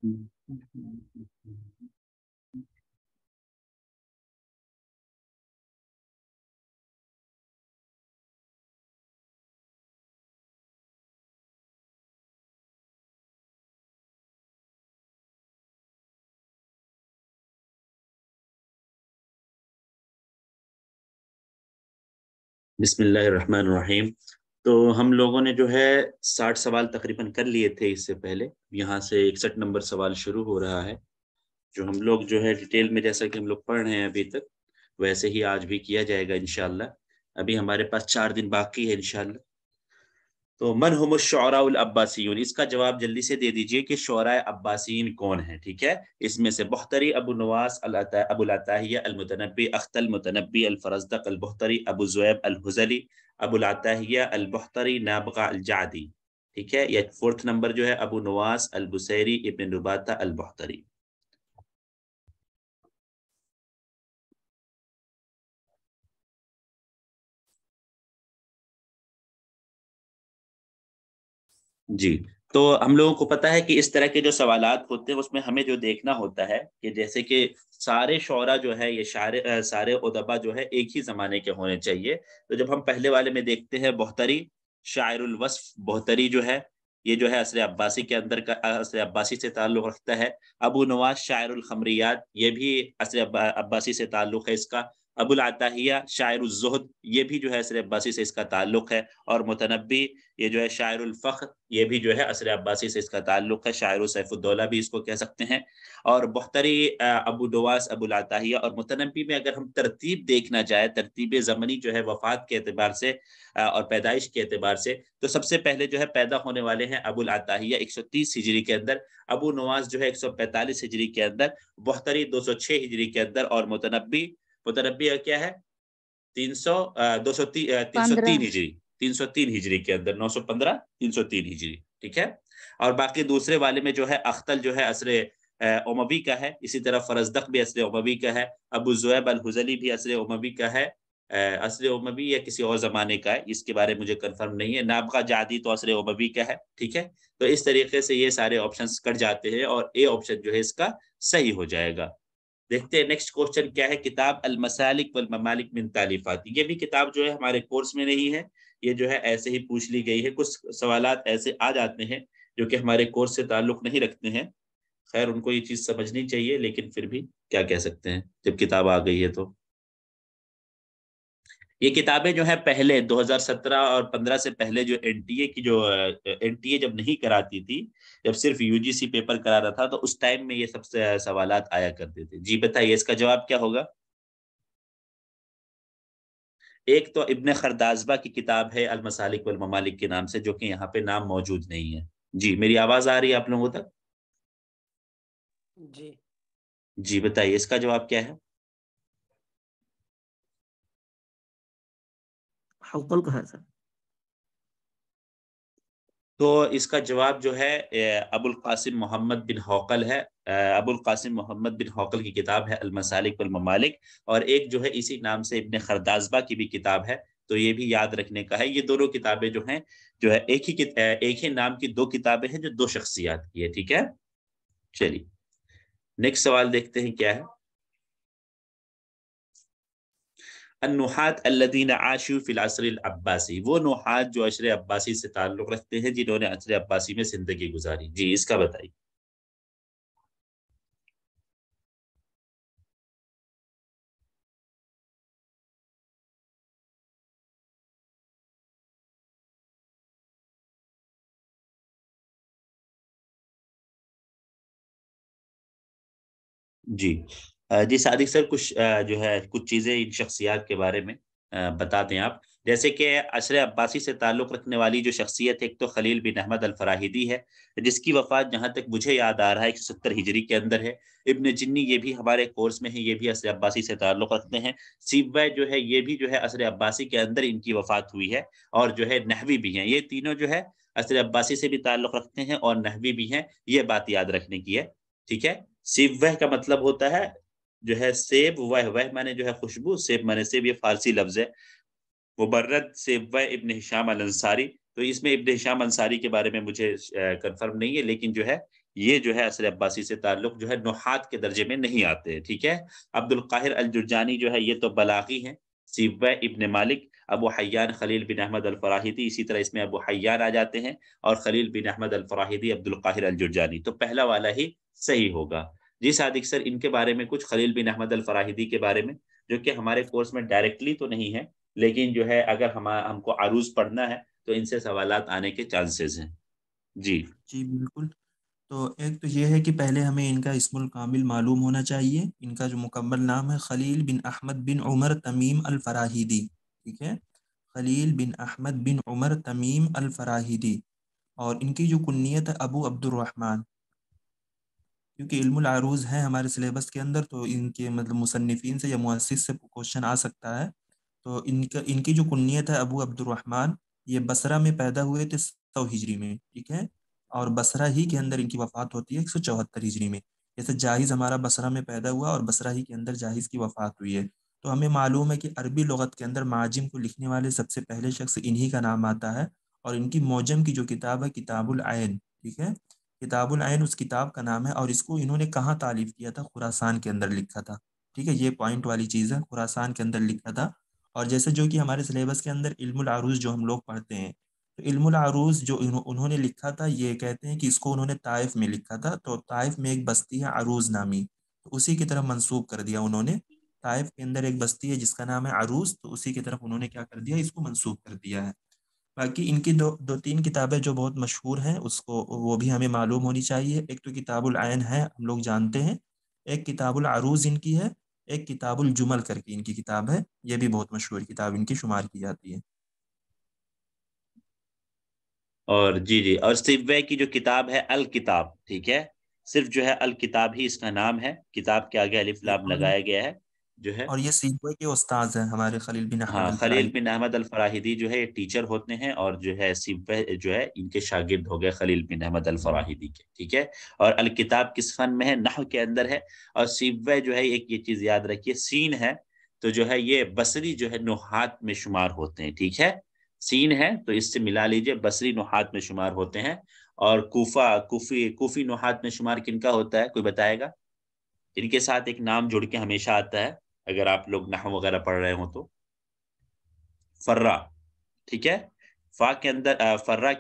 بسم اللہ الرحمن الرحیم۔ تو ہم لوگوں نے جو ہے 60 سوال تقریباً کر لیے تھے اس سے پہلے، یہاں سے 61 نمبر سوال شروع ہو رہا ہے، جو ہم لوگ جو ہے ڈیٹیل میں جیسا کہ ہم لوگ پڑھ رہے ہیں ابھی تک ویسے ہی آج بھی کیا جائے گا انشاءاللہ۔ ابھی ہمارے پاس 4 دن باقی ہے انشاءاللہ۔ تو من هم الشعراء العباسیون، اس کا جواب جلدی سے دے دیجئے کہ شعراء عباسیین کون ہیں، ٹھیک ہے؟ اس میں سے بختری، ابو نواس، ابو العتاہیہ، المتنبی، اختل المتنبی، الفرزدق، البختری، ابو زویب الحزلی، ابو العتاہیہ البختری، نابغہ الجعدی، ٹھیک ہے؟ یہ 4th نمبر جو ہے ابو نواس البصیری ابن نباتہ البختری۔ جی، تو ہم لوگوں کو پتا ہے کہ اس طرح کے جو سوالات ہوتے ہیں اس میں ہمیں جو دیکھنا ہوتا ہے کہ جیسے کہ سارے شعراء جو ہے یہ سارے ادبا جو ہے ایک ہی زمانے کے ہونے چاہیے۔ تو جب ہم پہلے والے میں دیکھتے ہیں بختری شاعر الوصف، بختری جو ہے یہ جو ہے عصر عباسی کے اندر کا عصر عباسی سے تعلق رکھتا ہے۔ ابو نواس شاعر الخمریات، یہ بھی عصر عباسی سے تعلق ہے اس کا۔ ابو العتاہیہ شاعر الزہد، یہ بھی جو ہے عصر عباسی سے اس کا تعلق ہے۔ اور متنبی یہ جو ہے شاعر الفخر، یہ بھی جو ہے عصر عباسی سے اس کا تعلق ہے، شاعر سیف الدولہ بھی اس کو کہہ سکتے ہیں۔ اور بختری، ابو نواس، ابو العتاہیہ اور متنبی میں اگر ہم ترتیب دیکھنا چاہیں، ترتیب زمنی جو ہے وفات کے اعتبار سے اور پیدائش کے اعتبار سے، تو سب سے پہلے جو ہے پیدا ہونے والے ہیں ابو العتاہیہ 130 ہجری کے اندر، ابو نواس جو ہے 145 ہجری کے اندر، بختری 206 ہجری کے اندر، اور متنبی کیا ہے 303 ہجری 303 ہجری کے اندر، 915 303 ہجری، ٹھیک ہے؟ اور باقی دوسرے والے میں جو ہے اختل جو ہے عصر اموی کا ہے، اسی طرح فرزدق بھی عصر اموی کا ہے، ابو زویب الحزلی بھی عصر اموی کا ہے، عصر اموی یا کسی اور زمانے کا ہے، اس کے بارے مجھے کنفرم نہیں ہے۔ نابغہ جعدی تو عصر اموی کا ہے، ٹھیک ہے؟ تو اس طریقے سے یہ سارے آپشنز کٹ جاتے ہیں اور اے آپشن جو ہے اس کا صحیح ہو جائے گا۔ دیکھتے ہیں نیکسٹ کوسچن کیا ہے۔ کتاب المسالک والممالک من تالیفات، یہ بھی کتاب جو ہے ہمارے کورس میں نہیں ہے، یہ جو ہے ایسے ہی پوچھ لی گئی ہے۔ کچھ سوالات ایسے آ جاتے ہیں جو کہ ہمارے کورس سے تعلق نہیں رکھتے ہیں، خیر ان کو یہ چیز سمجھنی چاہیے، لیکن پھر بھی کیا کہہ سکتے ہیں جب کتاب آ گئی ہے تو۔ یہ کتابیں جو ہے پہلے 2017 اور 15 سے پہلے جو این ٹی اے کی جو این ٹی اے جب نہیں کراتی تھی، جب صرف یو جی سی پیپر کرا رہا تھا، تو اس ٹائم میں یہ سب سے سوالات آیا کرتے تھے۔ جی بتائیے اس کا جواب کیا ہوگا؟ ایک تو ابن خردازبہ کی کتاب ہے المسالک والممالک کے نام سے، جو کہ یہاں پہ نام موجود نہیں ہے۔ جی میری آواز آ رہی ہے آپ لوگوں تک؟ جی جی بتائیے اس کا جواب کیا ہے؟ حوقل کا ہے سر۔ تو اس کا جواب جو ہے ابو القاسم محمد بن حوقل ہے۔ ابو القاسم محمد بن حوقل کی کتاب ہے المسالک والممالک، اور ایک جو ہے اسی نام سے ابن خردازبہ کی بھی کتاب ہے، تو یہ بھی یاد رکھنے کا ہے۔ یہ دونوں کتابیں جو ہے ایک ہی نام کی دو کتابیں ہیں جو دو شخصیات کی ہے، ٹھیک ہے؟ چلیے نیکسٹ سوال دیکھتے ہیں کیا ہے۔ النحات الذین عاشوا فی العصر العباسی، وہ نحات جو عصر عباسی سے تعلق رکھتے ہیں، جنہوں نے عصر عباسی میں زندگی گزاری۔ جی اس کا بتائیے۔ جی جی صادق سر، کچھ جو ہے کچھ چیزیں ان شخصیات کے بارے میں بتا دیں آپ۔ جیسے کہ عصر عباسی سے تعلق رکھنے والی جو شخصیت ایک تو خلیل بن احمد الفراہیدی ہے، جس کی وفات جہاں تک مجھے یاد آ رہا ہے 170 ہجری کے اندر ہے۔ ابن جنی یہ بھی ہمارے کورس میں ہے، یہ بھی عصر عباسی سے تعلق رکھتے ہیں۔ سیبویہ جو ہے یہ بھی جو ہے عصر عباسی کے اندر ان کی وفات ہوئی ہے، اور جو ہے نحوی بھی ہیں، یہ تینوں جو ہے عصر عباسی سے بھی تعلق رکھتے ہیں اور نحوی بھی ہیں، یہ بات یاد رکھنے کی ہے، ٹھیک ہے؟ سیب کا مطلب ہوتا ہے جو ہے سیب، وہ مانے جو ہے خوشبو، سیب مانے سیب، یہ فارسی لفظ ہے۔ مبرد سیب ابن ہشام الانصاری، تو اس میں ابن ہشام انصاری کے بارے میں مجھے کنفرم نہیں ہے، لیکن جو ہے یہ جو ہے عصر عباسی سے تعلق جو ہے نحات کے درجے میں نہیں آتے. ٹھیک ہے. عبد القاہر الجرجانی جو ہے یہ تو بلاغی ہیں. سیبوہ ابن مالک، ابو حیان خلیل بن احمد الفراہیدی، اسی طرح اس میں ابو حیان آ جاتے ہیں، اور خلیل بن احمد الفراہیدی عبد القاہر الجرجانی. تو پہلا والا ہی صحیح ہوگا. جی صادق سر، ان کے بارے میں کچھ خلیل بن احمد الفراہیدی کے بارے میں، جو کہ ہمارے کورس میں ڈائریکٹلی تو نہیں ہے، لیکن جو ہے اگر ہم کو عروض پڑھنا ہے تو ان سے سوالات آنے کے چانسز ہیں. جی جی بالکل. تو ایک تو یہ ہے کہ پہلے ہمیں ان کا اسم الکامل معلوم ہونا چاہیے. ان کا جو مکمل نام ہے خلیل بن احمد بن عمر تمیم الفراہیدی. ٹھیک ہے، خلیل بن احمد بن عمر تمیم الفراہیدی. اور ان کی جو کنیت ہے ابو عبد الرحمن. کیونکہ علم العروض ہے ہمارے سلیبس کے اندر، تو ان کے مطلب مصنفین سے یا مؤسس سے کوشچن آ سکتا ہے. تو ان کی جو کنیت ہے ابو عبد الرحمن، یہ بصرہ میں پیدا ہوئے تھے 100 ہجری میں. ٹھیک ہے، اور بصرہ ہی کے اندر ان کی وفات ہوتی ہے 174 ہجری میں. جیسے جاہز ہمارا بصرہ میں پیدا ہوا اور بصرہ ہی کے اندر جاہز کی وفات ہوئی ہے. تو ہمیں معلوم ہے کہ عربی لغت کے اندر معاجم کو لکھنے والے سب سے پہلے شخص انہی کا نام آتا ہے. اور ان کی معجم کی جو کتاب ہے کتاب العین. ٹھیک ہے، کتاب العین اس کتاب کا نام ہے. اور اس کو انہوں نے کہاں تالیف کیا تھا؟ خراسان کے اندر لکھا تھا. ٹھیک ہے، یہ پوائنٹ والی چیز ہے، خراسان کے اندر لکھا تھا. اور جیسے جو کہ ہمارے سلیبس کے اندر علم العروض جو ہم لوگ پڑھتے ہیں، تو علم العروض جو انہوں نے لکھا تھا، یہ کہتے ہیں کہ اس کو انہوں نے طائف میں لکھا تھا. تو طائف میں ایک بستی ہے عروض نامی، تو اسی کی طرف منسوب کر دیا انہوں نے. طائف کے اندر ایک بستی ہے جس کا نام ہے عروض، تو اسی کی طرف انہوں نے کیا کر دیا؟ اس کو منسوب کر دیا ہے. باقی ان کی دو تین کتابیں جو بہت مشہور ہیں، اس کو وہ بھی ہمیں معلوم ہونی چاہیے. ایک تو کتاب العین ہے، ہم لوگ جانتے ہیں. ایک کتاب العروض ان کی ہے. ایک کتاب الجمل کر کے ان کی کتاب ہے، یہ بھی بہت مشہور کتاب ان کی شمار کی جاتی ہے. اور جی جی، اور سیبوے کی جو کتاب ہے الکتاب، ٹھیک ہے، صرف جو ہے الکتاب ہی اس کا نام ہے، کتاب کے آگے الف لام لگایا گیا ہے جو ہے. اور یہ سیبوے کے استاذ ہیں ہمارے خلیل بن احمد ہاں، خلیل الفراہیدی. بن احمد الفراہیدی جو ہے یہ ٹیچر ہوتے ہیں، اور جو ہے سیبوہ جو ہے ان کے شاگرد ہو گئے خلیل بن احمد الفراہیدی کے. ٹھیک ہے. اور الکتاب کس فن میں ہے؟ نحو کے اندر ہے. اور سیبوہ جو ہے ایک یہ چیز یاد رکھیے، سین ہے تو جو ہے یہ بصری جو ہے نحات میں شمار ہوتے ہیں. ٹھیک ہے، سین ہے تو اس سے ملا لیجئے، بصری نحات میں شمار ہوتے ہیں. اور کوفی نحات میں شمار کن کا ہوتا ہے؟ کوئی بتائے گا؟ ان کے ساتھ ایک نام جڑ کے ہمیشہ آتا ہے اگر آپ لوگ نحو وغیرہ پڑھ رہے ہوں تو، فرا. ٹھیک ہے، فرا کے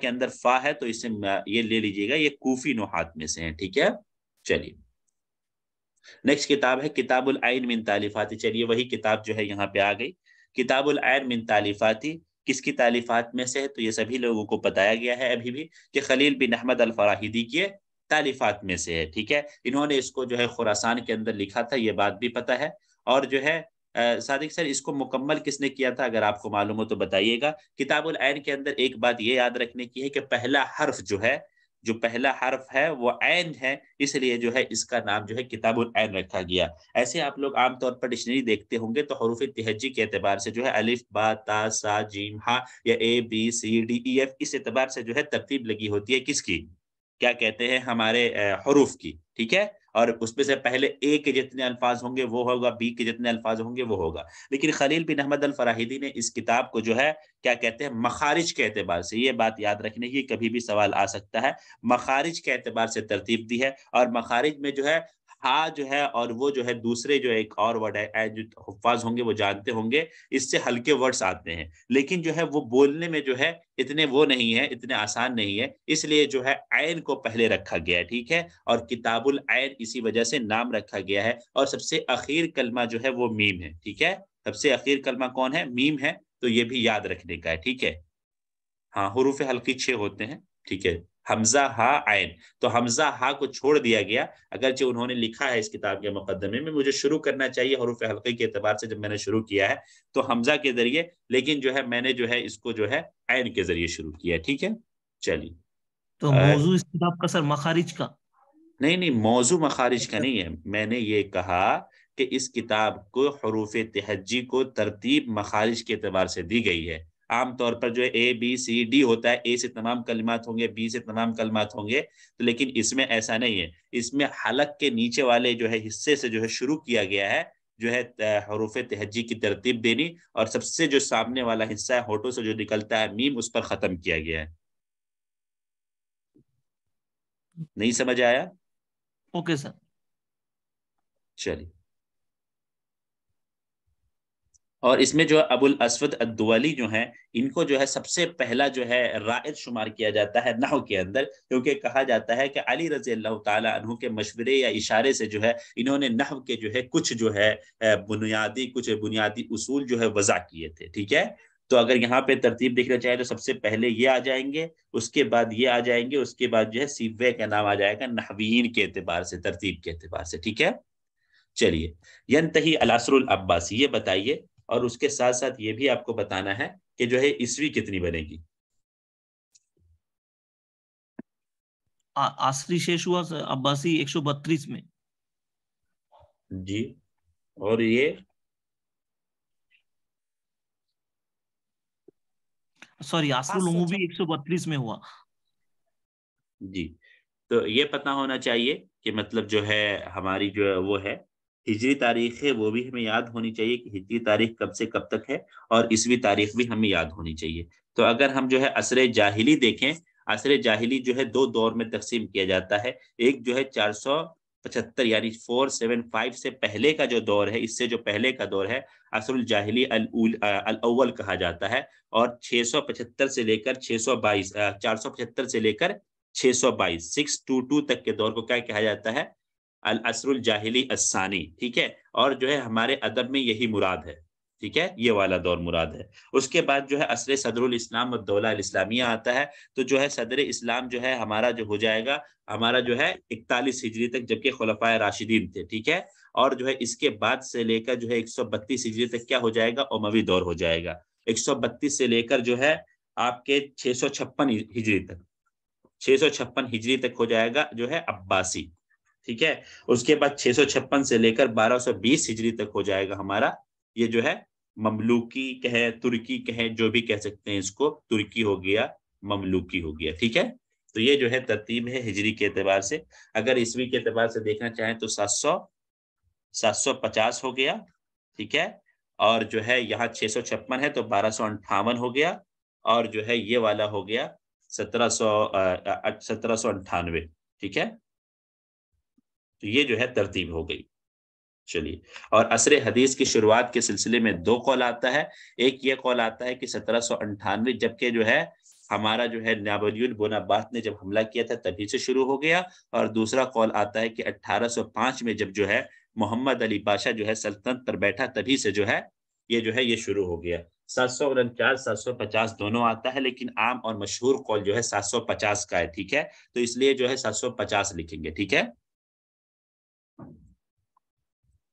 اندر فا ہے تو اس سے یہ لے لیجئے گا، یہ کوفی نحات میں سے ہیں. ٹھیک ہے. چلیے، نیکسٹ کتاب ہے کتاب العین من تالیفاتی. چلیے وہی کتاب جو ہے یہاں پہ آ گئی. کتاب العین من تالیفاتی کس کی تالیفات میں سے ہے؟ تو یہ سبھی لوگوں کو بتایا گیا ہے ابھی بھی کہ خلیل بن احمد الفراہیدی کی تالیفات میں سے ہے. ٹھیک ہے، انہوں نے اس کو جو ہے خراسان کے اندر لکھا تھا، یہ بات بھی پتہ ہے. اور جو ہے صادق سر، اس کو مکمل کس نے کیا تھا؟ اگر آپ کو معلوم ہو تو بتائیے گا. کتاب العین کے اندر ایک بات یہ یاد رکھنے کی ہے کہ پہلا حرف جو پہلا حرف ہے وہ عین ہے، اس لیے جو ہے اس کا نام جو ہے کتاب العین رکھا گیا. ایسے آپ لوگ عام طور پر ڈکشنری دیکھتے ہوں گے تو حروف تہجی کے اعتبار سے جو ہے الف با تا سا جیم ہا یا A B C D E F, اس اعتبار سے جو ہے ترتیب لگی ہوتی ہے کس کی؟ کیا کہتے ہیں؟ ہمارے حروف کی. ٹھیک ہے، اور اس میں سے پہلے اے کے جتنے الفاظ ہوں گے وہ ہوگا، بی کے جتنے الفاظ ہوں گے وہ ہوگا. لیکن خلیل بن احمد الفراہیدی نے اس کتاب کو جو ہے کیا کہتے ہیں؟ مخارج کے اعتبار سے، یہ بات یاد رکھنے کی، کبھی بھی سوال آ سکتا ہے، مخارج کے اعتبار سے ترتیب دی ہے. اور مخارج میں جو ہے ہا جو ہے، اور وہ جو ہے دوسرے جو ایک اور ورڈ ہے جو حفاظ ہوں گے وہ جانتے ہوں گے، اس سے ہلکے ورڈز آتے ہیں، لیکن جو ہے وہ بولنے میں جو ہے اتنے وہ نہیں ہے، اتنے آسان نہیں ہے، اس لیے جو ہے عین کو پہلے رکھا گیا ہے. ٹھیک ہے، اور کتاب العین اسی وجہ سے نام رکھا گیا ہے. اور سب سے اخیر کلمہ جو ہے وہ میم ہے. ٹھیک ہے، سب سے اخیر کلمہ کون ہے؟ میم ہے. تو یہ بھی یاد رکھنے کا ہے. ٹھیک ہے، ہاں، حروف حلقی 6 ہوتے ہیں. ٹھیک ہے، حمزہ ہا عین، تو حمزہ ہا کو چھوڑ دیا گیا، اگرچہ انہوں نے لکھا ہے اس کتاب کے مقدمے میں مجھے شروع کرنا چاہیے حروف حلقی کے اعتبار سے، جب میں نے شروع کیا ہے تو حمزہ کے ذریعے، لیکن جو ہے میں نے جو ہے اس کو جو ہے عین کے ذریعے شروع کیا. ٹھیک ہے. چلیے، تو موضوع اس کتاب کا سر مخارج کا؟ نہیں، موضوع مخارج کا نہیں ہے، میں نے یہ کہا کہ اس کتاب کو حروف تہجی کو ترتیب مخارج کے اعتبار سے دی گئی ہے. عام طور پر جو اے بی سی ڈی ہوتا ہے، اے سے تمام کلمات ہوں گے، بی سے تمام کلمات ہوں گے، لیکن اس میں ایسا نہیں ہے. اس میں حلق کے نیچے والے جو ہے حصے سے جو ہے شروع کیا گیا ہے جو ہے حروف تہجی کی ترتیب دینی، اور سب سے جو سامنے والا حصہ ہے ہونٹوں سے جو نکلتا ہے میم، اس پر ختم کیا گیا ہے. نہیں سمجھ آیا؟ Okay sir. چلیے. اور اس میں جو ابو الاسود الدولی جو ہیں ان کو جو ہے سب سے پہلا جو ہے رائد شمار کیا جاتا ہے نحو کے اندر، کیونکہ کہا جاتا ہے کہ علی رضی اللہ تعالی عنہ کے مشورے یا اشارے سے جو ہے انہوں نے نحو کے جو ہے کچھ جو ہے بنیادی اصول جو ہے وضع کیے تھے. ٹھیک ہے، تو اگر یہاں پہ ترتیب دیکھنا چاہے تو سب سے پہلے یہ آ جائیں گے، اس کے بعد یہ آ جائیں گے، اس کے بعد جو ہے سیوے کا نام آ جائے گا نحویین کے اعتبار سے، ترتیب کے اعتبار سے. ٹھیک ہے، چلیے. ینتہی العصر العباسی، یہ بتائیے، اور اس کے ساتھ ساتھ یہ بھی آپ کو بتانا ہے کہ جو ہے عیسوی کتنی بنے گی. عصری شیش ہوا عباسی 132 میں. جی، اور یہ سوری عصر العمومی 132 میں ہوا. جی، تو یہ پتہ ہونا چاہیے کہ مطلب جو ہے ہماری جو ہے وہ ہے ہجری تاریخ ہے، وہ بھی ہمیں یاد ہونی چاہیے کہ ہجری تاریخ کب سے کب تک ہے، اور عیسوی تاریخ بھی ہمیں یاد ہونی چاہیے. تو اگر ہم جو ہے عصر جاہلی دیکھیں، عصر جاہلی جو ہے 2 دور میں تقسیم کیا جاتا ہے. ایک جو ہے 475 یعنی 475 سے پہلے کا جو دور ہے، اس سے جو پہلے کا دور ہے عصر الجاہلی الاول کہا جاتا ہے، اور 675 سے لے کر 622 475 سے لے کر 622 622 تک کے دور کو کیا کہا جاتا ہے؟ العصر الجاہلی الثانی. ٹھیک ہے، اور جو ہے ہمارے ادب میں یہی مراد ہے. ٹھیک ہے، یہ والا دور مراد ہے. اس کے بعد جو ہے عصر صدر الاسلام والدولہ الاسلامیہ آتا ہے. تو جو ہے صدر اسلام جو ہے ہمارا جو ہو جائے گا ہمارا جو ہے 41 ہجری تک، جبکہ خلفائے راشدین تھے. ٹھیک ہے، اور جو ہے اس کے بعد سے لے کر جو ہے 132 ہجری تک کیا ہو جائے گا؟ اموی دور ہو جائے گا. 132 سے لے کر جو ہے آپ کے 656 ہجری تک، 656 ہجری تک ہو جائے گا جو ہے عباسی. ٹھیک ہے، اس کے بعد 656 سے لے کر 1220 ہجری تک ہو جائے گا ہمارا یہ جو ہے مملوکی کہیں، ترکی کہیں، جو بھی کہہ سکتے ہیں اس کو، ترکی ہو گیا، مملوکی ہو گیا. ٹھیک ہے، تو یہ جو ہے ترتیب ہے ہجری کے اعتبار سے. اگر عیسوی کے اعتبار سے دیکھنا چاہیں تو 750 ہو گیا. ٹھیک ہے، اور جو ہے یہاں 656 ہے تو 1258 ہو گیا، اور جو ہے یہ والا ہو گیا 1798. ٹھیک ہے، تو یہ جو ہے ترتیب ہو گئی. چلیے، اور عصر حدیث کی شروعات کے سلسلے میں 2 قول آتا ہے. ایک یہ قول آتا ہے کہ 1798، جبکہ جو ہے ہمارا جو ہے ناپولیون بوناپارٹ نے جب حملہ کیا تھا تبھی سے شروع ہو گیا. اور دوسرا قول آتا ہے کہ 1805 میں جب جو ہے محمد علی بادشاہ جو ہے سلطنت پر بیٹھا تبھی سے جو ہے یہ شروع ہو گیا. 749 750 دونوں آتا ہے، لیکن عام اور مشہور قول جو ہے 750 کا ہے. ٹھیک ہے، تو اس لیے جو ہے 750 لکھیں گے. ٹھیک ہے،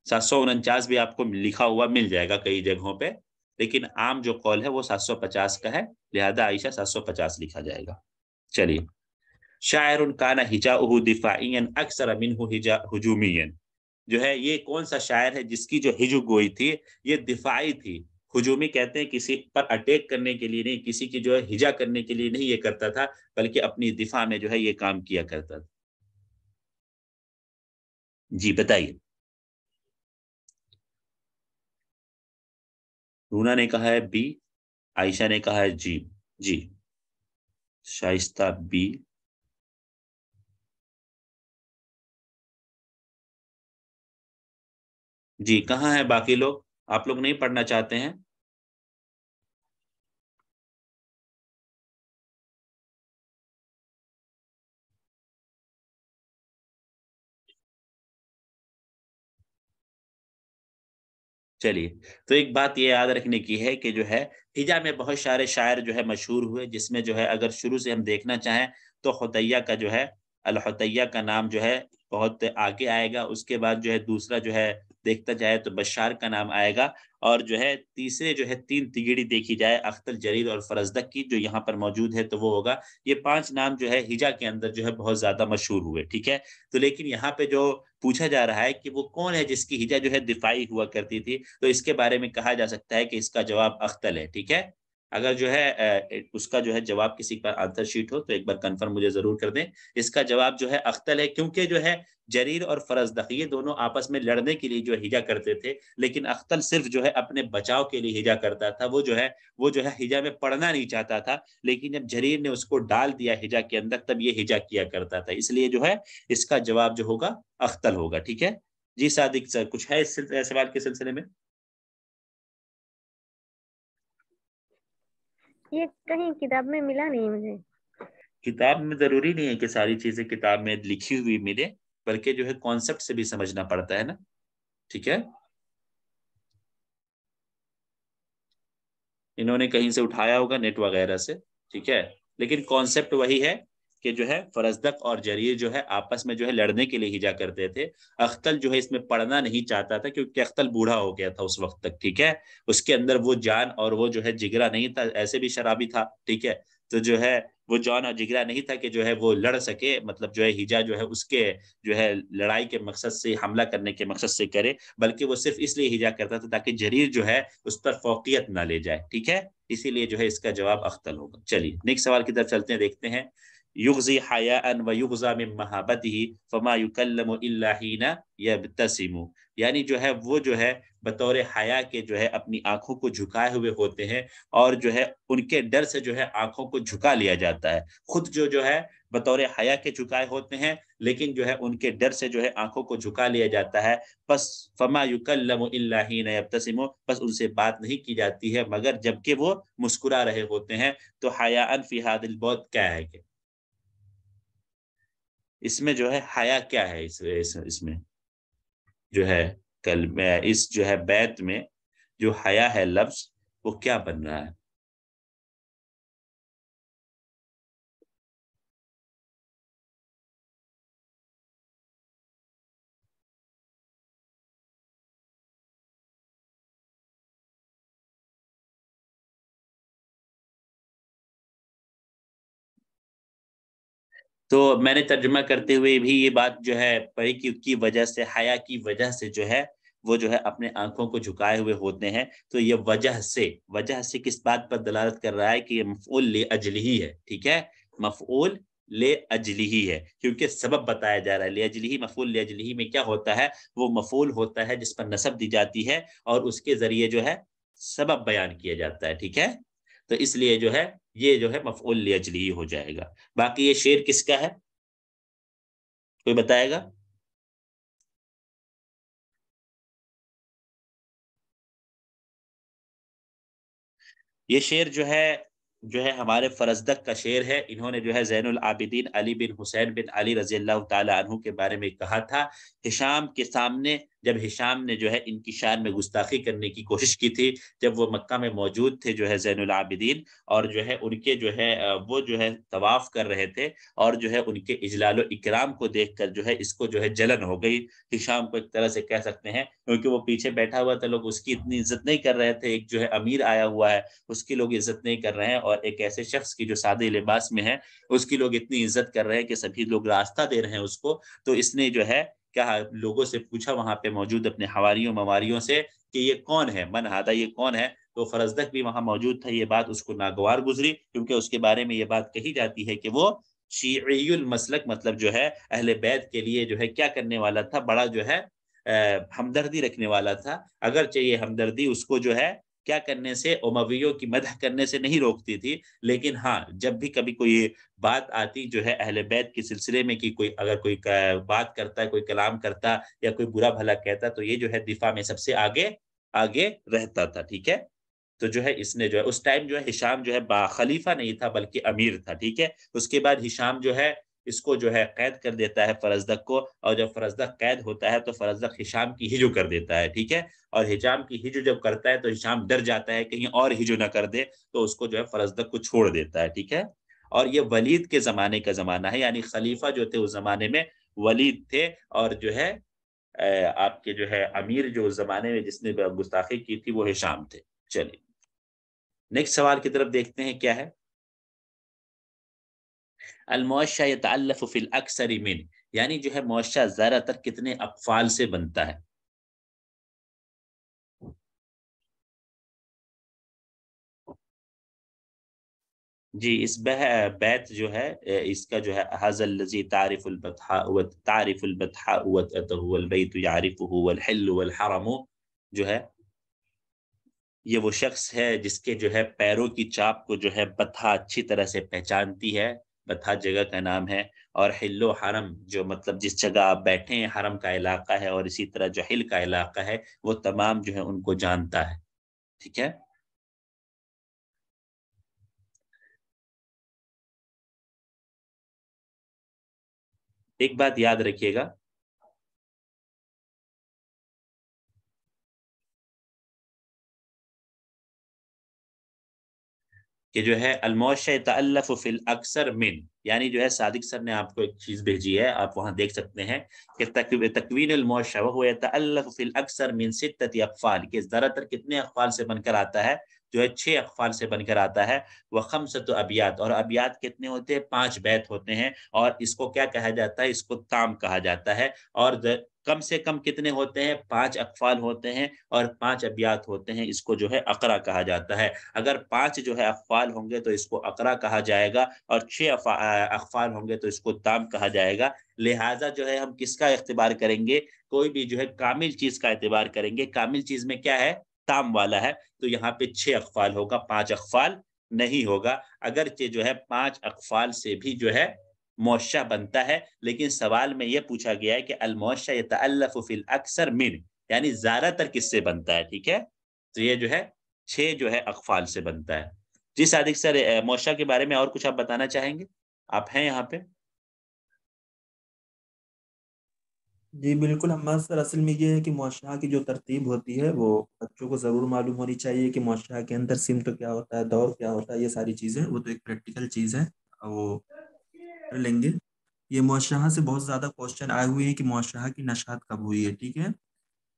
749 بھی آپ کو لکھا ہوا مل جائے گا کئی جگہوں پہ، لیکن عام جو قول ہے وہ 750 کا ہے، لہذا عائشہ 750 لکھا جائے گا. چلیے. شاعر کان ہجاؤہ دفاعیا اکثر منہ ہجومیا، جو ہے یہ کون سا شاعر ہے جس کی جو ہجو گوئی تھی یہ دفاعی تھی. ہجومی کہتے ہیں کسی پر اٹیک کرنے کے لیے نہیں، کسی کی جو ہے ہجا کرنے کے لیے نہیں یہ کرتا تھا، بلکہ اپنی دفاع میں جو ہے یہ کام کیا کرتا تھا. جی بتائیے. رونا نے کہا ہے بی، عائشہ نے کہا ہے جی. جی، شائستہ بی. جی، کہاں ہے باقی لوگ؟ آپ لوگ نہیں پڑھنا چاہتے ہیں؟ چلیے، تو ایک بات یہ یاد رکھنے کی ہے کہ جو ہے ہجا میں بہت سارے شاعر جو ہے مشہور ہوئے، جس میں جو ہے اگر شروع سے ہم دیکھنا چاہیں تو حطیہ کا جو ہے الحطیہ کا نام جو ہے بہت آگے آئے گا. اس کے بعد جو ہے دوسرا جو ہے دیکھتا جائے تو بشار کا نام آئے گا، اور جو ہے تیسرے جو ہے 3 تگڑی دیکھی جائے اختر جریر اور فرزدق کی جو یہاں پر موجود ہے تو وہ ہوگا. یہ 5 نام جو ہے ہجا کے اندر جو ہے بہت زیادہ مشہور ہوئے. ٹھیک ہے، تو لیکن یہاں پہ جو پوچھا جا رہا ہے کہ وہ کون ہے جس کی ہجا جو ہے دفاعی ہوا کرتی تھی، تو اس کے بارے میں کہا جا سکتا ہے کہ اس کا جواب اختل ہے. ٹھیک ہے، اگر جو ہے اس کا جو ہے جواب کسی کا آنسر شیٹ ہو تو ایک بار کنفرم مجھے ضرور کر دیں. اس کا جواب جو ہے اختل ہے، کیونکہ جو ہے جریر اور فرزدق یہ دونوں آپس میں لڑنے کے لیے جو ہجا کرتے تھے، لیکن اختل صرف جو ہے اپنے بچاؤ کے لیے ہجا کرتا تھا. وہ جو ہے ہجا میں پڑھنا نہیں چاہتا تھا، لیکن جب جریر نے اس کو ڈال دیا ہجا کے اندر تب یہ ہجا کیا کرتا تھا. اس لیے جو ہے اس کا جواب جو ہوگا اختل ہوگا. ٹھیک ہے جی صادق سر، کچھ ہے اس سوال کے سلسلے میں؟ یہ کہیں کتاب میں ملا نہیں مجھے. کتاب میں ضروری نہیں ہے کہ ساری چیزیں کتاب میں لکھی ہوئی ملے، بلکہ جو ہے کانسیپٹ سے بھی سمجھنا پڑتا ہے نا. ٹھیک ہے، انہوں نے کہیں سے اٹھایا ہوگا نیٹ وغیرہ سے. ٹھیک ہے، لیکن کانسیپٹ وہی ہے کہ جو ہے فرزدق اور جریر جو ہے آپس میں جو ہے لڑنے کے لیے ہجا کرتے تھے. اختل جو ہے اس میں پڑھنا نہیں چاہتا تھا، کیونکہ اختل بوڑھا ہو گیا تھا اس وقت تک. ٹھیک ہے، اس کے اندر وہ جان اور وہ جو ہے جگرا نہیں تھا، ایسے بھی شرابی تھا. ٹھیک ہے، تو جو ہے وہ جان اور جگرا نہیں تھا کہ جو ہے وہ لڑ سکے، مطلب جو ہے ہجا جو ہے اس کے جو ہے لڑائی کے مقصد سے، حملہ کرنے کے مقصد سے کرے، بلکہ وہ صرف اس لیے ہجا کرتا تھا تاکہ جریر جو ہے اس پر فوقیت نہ لے جائے. ٹھیک ہے، اسی لیے جو ہے اس کا جواب اختل ہوگا. چلیے نیکسٹ سوال کی طرف چلتے ہیں، دیکھتے ہیں. یغزی حیاء ویغزا من محبته فما یکلم الا حین یبتسم، یعنی جو ہے وہ جو ہے بطور حیا کے جو ہے اپنی آنکھوں کو جھکائے ہوئے ہوتے ہیں، اور جو ہے ان کے ڈر سے جو ہے آنکھوں کو جھکا لیا جاتا ہے. خود جو ہے بطور حیا کے جھکائے ہوتے ہیں، لیکن جو ہے ان کے ڈر سے جو ہے آنکھوں کو جھکا لیا جاتا ہے. پس فما یکلم الا حین یبتسم، پس ان سے بات نہیں کی جاتی ہے مگر جبکہ وہ مسکرا رہے ہوتے ہیں. تو حیاء فی ھذا البعد کیا ہے کہ اس میں جو ہے حیا کیا ہے، اس میں جو ہے اس جو ہے بیت میں جو حیا ہے لفظ وہ کیا بن رہا ہے؟ تو میں نے ترجمہ کرتے ہوئے بھی یہ بات جو ہے پڑھی کہ کی وجہ سے، حیا کی وجہ سے جو ہے وہ جو ہے اپنے آنکھوں کو جھکائے ہوئے ہوتے ہیں. تو یہ وجہ سے کس بات پر دلالت کر رہا ہے کہ یہ مفعول لاجلہ ہے. ٹھیک ہے، مفعول لاجلہ ہے، کیونکہ سبب بتایا جا رہا ہے. لاجلہ، مفعول لاجلہ میں کیا ہوتا ہے؟ وہ مفعول ہوتا ہے جس پر نسب دی جاتی ہے اور اس کے ذریعے جو ہے سبب بیان کیا جاتا ہے. ٹھیک ہے، تو اس لیے جو ہے یہ جو ہے مفعول لاجلہ ہو جائے گا. باقی یہ شعر کس کا ہے، کوئی بتائے گا؟ یہ شعر جو ہے ہمارے فرزدق کا شعر ہے. انہوں نے جو ہے زین العابدین علی بن حسین بن علی رضی اللہ تعالی عنہ کے بارے میں کہا تھا. ہشام کے سامنے جب ہشام نے جو ہے ان کی شان میں گستاخی کرنے کی کوشش کی تھی، جب وہ مکہ میں موجود تھے جو ہے زین العابدین، اور جو ہے ان کے جو ہے وہ جو ہے طواف کر رہے تھے، اور جو ہے ان کے اجلال و اکرام کو دیکھ کر جو ہے اس کو جو ہے جلن ہو گئی. ہشام کو ایک طرح سے کہہ سکتے ہیں، کیونکہ وہ پیچھے بیٹھا ہوا تھا، لوگ اس کی اتنی عزت نہیں کر رہے تھے. ایک جو ہے امیر آیا ہوا ہے، اس کی لوگ عزت نہیں کر رہے ہیں، اور ایک ایسے شخص کی جو سادے لباس میں ہے اس کی لوگ اتنی عزت کر رہے ہیں کہ سبھی لوگ راستہ دے رہے ہیں اس کو. تو اس نے جو ہے کیا لوگوں سے پوچھا وہاں پہ موجود اپنے حواریوں مواریوں سے کہ یہ کون ہے، من ہادا، یہ کون ہے؟ تو فرزدق بھی وہاں موجود تھا. یہ بات اس کو ناگوار گزری، کیونکہ اس کے بارے میں یہ بات کہی جاتی ہے کہ وہ شیعی المسلک، مطلب جو ہے اہل بیت کے لیے جو ہے کیا کرنے والا تھا، بڑا جو ہے ہمدردی رکھنے والا تھا. اگرچہ یہ ہمدردی اس کو جو ہے کیا کرنے سے، امویوں کی مدح کرنے سے نہیں روکتی تھی، لیکن ہاں جب بھی کبھی کوئی بات آتی جو ہے اہل بیت کے سلسلے میں کہ اگر کوئی بات کرتا ہے، کوئی کلام کرتا یا کوئی برا بھلا کہتا، تو یہ جو ہے دفاع میں سب سے آگے رہتا تھا. ٹھیک ہے، تو جو ہے اس نے جو ہے اس ٹائم جو ہے ہشام جو ہے خلیفہ نہیں تھا بلکہ امیر تھا. ٹھیک ہے، اس کے بعد ہشام جو ہے اس کو جو ہے قید کر دیتا ہے فرزدق کو، اور جب فرزدق قید ہوتا ہے تو فرزدق ہشام کی ہجو کر دیتا ہے. ٹھیک ہے، اور ہشام کی ہجو جب کرتا ہے تو ہشام ڈر جاتا ہے کہیں اور ہجو نہ کر دے، تو اس کو جو ہے فرزدق کو چھوڑ دیتا ہے. ٹھیک ہے، اور یہ ولید کے زمانے کا زمانہ ہے، یعنی خلیفہ جو تھے اس زمانے میں ولید تھے، اور جو ہے آپ کے جو ہے امیر جو اس زمانے میں جس نے گستاخی کی تھی وہ ہشام تھے. چلیے نیکسٹ سوال کی طرف دیکھتے ہیں کیا ہے. المعشہ یتعلف فی الاکثر من، یعنی جو ہے معشہ زیادہ تر کتنے افعال سے بنتا ہے؟ جی اس بیت جو ہے اس کا جو ہے حاذا الذی تعرف البطحاء تعرف البطحاء وتأته البیت یعرفه والحل والحرم، جو ہے یہ وہ شخص ہے جس کے جو ہے پیروں کی چاپ کو جو ہے بطحا اچھی طرح سے پہچانتی ہے، بطحا جگہ کا نام ہے، اور حل و حرم جو مطلب جس جگہ آپ بیٹھے ہیں حرم کا علاقہ ہے، اور اسی طرح جو حل کا علاقہ ہے وہ تمام جو ہے ان کو جانتا ہے، ٹھیک ہے۔ ایک بات یاد رکھیے گا، کہ جو ہے الموشع یتألف فی الاکثر من، یعنی جو ہے صادق سر نے آپ کو ایک چیز بھیجی ہے، آپ وہاں دیکھ سکتے ہیں کہ تکوین الموشع وهو یتألف فی الاکثر من 6 اقفال، کہ زیادہ تر کتنے اقفال سے بن کر آتا ہے، جو ہے 6 اقفال سے بن کر آتا ہے، وخمسۃ ابیات، اور ابیات کتنے ہوتے ہیں، 5 بیت ہوتے ہیں، اور اس کو کیا کہا جاتا ہے، اس کو تام کہا جاتا ہے، اور کم سے کم کتنے ہوتے ہیں، 5 اقفال ہوتے ہیں اور 5 ابیات ہوتے ہیں، اس کو جو ہے اقرا کہا جاتا ہے۔ اگر 5 جو ہے اقفال ہوں گے تو اس کو اقرا کہا جائے گا، اور 6 اقفال ہوں گے تو اس کو تام کہا جائے گا۔ لہٰذا جو ہے ہم کس کا اعتبار کریں گے، کوئی بھی جو ہے کامل چیز کا اعتبار کریں گے، کامل چیز میں کیا ہے، تام والا ہے، تو یہاں پہ 6 اقفال ہوگا، 5 اقفال نہیں ہوگا، اگرچہ جو ہے 5 اقفال سے بھی جو ہے موشع بنتا ہے، لیکن سوال میں یہ پوچھا گیا ہے کہ الموشع یتألف فی الاکثر من، یعنی زیادہ تر کس سے بنتا ہے، ٹھیک ہے، تو یہ جو ہے 6 جو ہے اقفال سے بنتا ہے۔ جی صادق سر، موشع کے بارے میں اور کچھ آپ بتانا چاہیں گے، آپ ہیں یہاں پہ؟ جی بالکل حماد سر، اصل میں یہ ہے کہ معاشرہ کی جو ترتیب ہوتی ہے وہ بچوں کو ضرور معلوم ہونی چاہیے، کہ معاشرہ کے اندر سمت کیا ہوتا ہے، دور کیا ہوتا ہے، یہ ساری چیزیں وہ تو ایک پریکٹیکل چیز ہے، وہ کر لیں گے۔ یہ معاشرہ سے بہت زیادہ کوشچن آئے ہوئے ہیں کہ معاشرہ کی نشاط کب ہوئی ہے، ٹھیک ہے،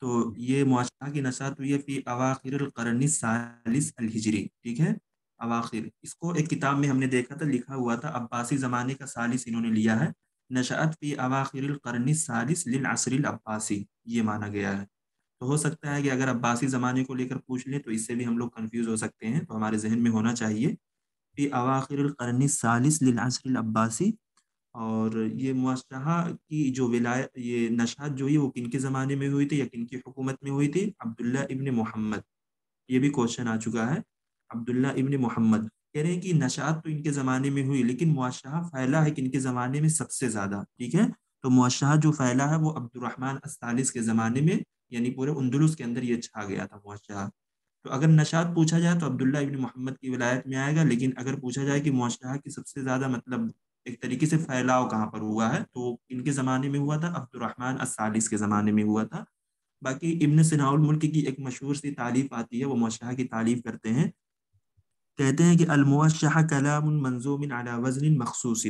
تو یہ معاشرہ کی نشاط ہوئی ہے فی اواخر القرن الثالث الہجری، ٹھیک ہے، اواخر، اس کو ایک کتاب میں ہم نے دیکھا تھا، لکھا ہوا تھا عباسی زمانے کا ثالث انہوں نے لیا ہے، نشأت فی اواخر القرن الثالث للعصر العباسی، یہ مانا گیا ہے۔ تو ہو سکتا ہے کہ اگر عباسی زمانے کو لے کر پوچھ لیں تو اس سے بھی ہم لوگ کنفیوز ہو سکتے ہیں، تو ہمارے ذہن میں ہونا چاہیے فی اواخر القرن الثالث للعصر العباسی۔ اور یہ معاشرہ کی جو ولایت، یہ نشأت جو ہے وہ کن کے زمانے میں ہوئی تھی یا کن کی حکومت میں ہوئی تھی، عبداللہ ابن محمد، یہ بھی کوشچن آ چکا ہے، عبداللہ ابن محمد، کہہ رہے ہیں کہ نشأت تو ان کے زمانے میں ہوئی لیکن معاشرہ پھیلا ہے کن کے زمانے میں سب سے زیادہ، ٹھیک ہے، تو معاشرہ جو پھیلا ہے وہ عبد الرحمن الثالث کے زمانے میں، یعنی پورے اندلس کے اندر یہ چھا گیا تھا معاشرہ۔ تو اگر نشأت پوچھا جائے تو عبداللہ ابن محمد کی ولایت میں آئے گا، لیکن اگر پوچھا جائے کہ معاشرہ کی سب سے زیادہ مطلب ایک طریقے سے پھیلاؤ کہاں پر ہوا ہے، تو ان کے زمانے میں ہوا تھا، عبد الرحمن الثالث کے زمانے میں ہوا تھا۔ باقی ابن سناء الملک کی ایک مشہور سی تعلیف آتی ہے، وہ معاشرہ کی تعلیف کرتے ہیں، کہتے ہیں کہ الموشح کلام منظوم علی وزن مخصوص،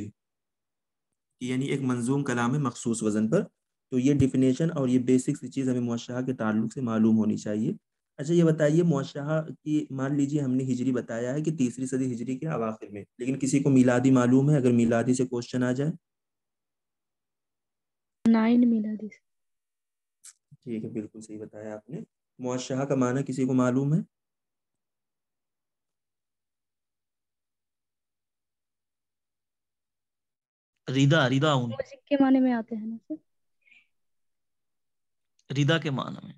یعنی ایک منظوم کلام ہے مخصوص وزن پر، تو یہ ڈیفینیشن اور یہ بیسک سی چیز ہمیں معاشرہ کے تعلق سے معلوم ہونی چاہیے۔ اچھا یہ بتائیے، معاشرہ کی مان لیجیے ہم نے ہجری بتایا ہے کہ 3 صدی ہجری کے اواخر میں، لیکن کسی کو میلادی معلوم ہے، اگر میلادی سے کوشچن آ جائے؟ 9 میلادی سے۔ ٹھیک ہے، بالکل صحیح بتایا آپ نے۔ معاشرہ کا معنی کسی کو معلوم ہے؟ ریدا، ریدا ہوں، میوزک کے معنی میں آتے ہیں نا سر؟ ریدا کے معنی میں۔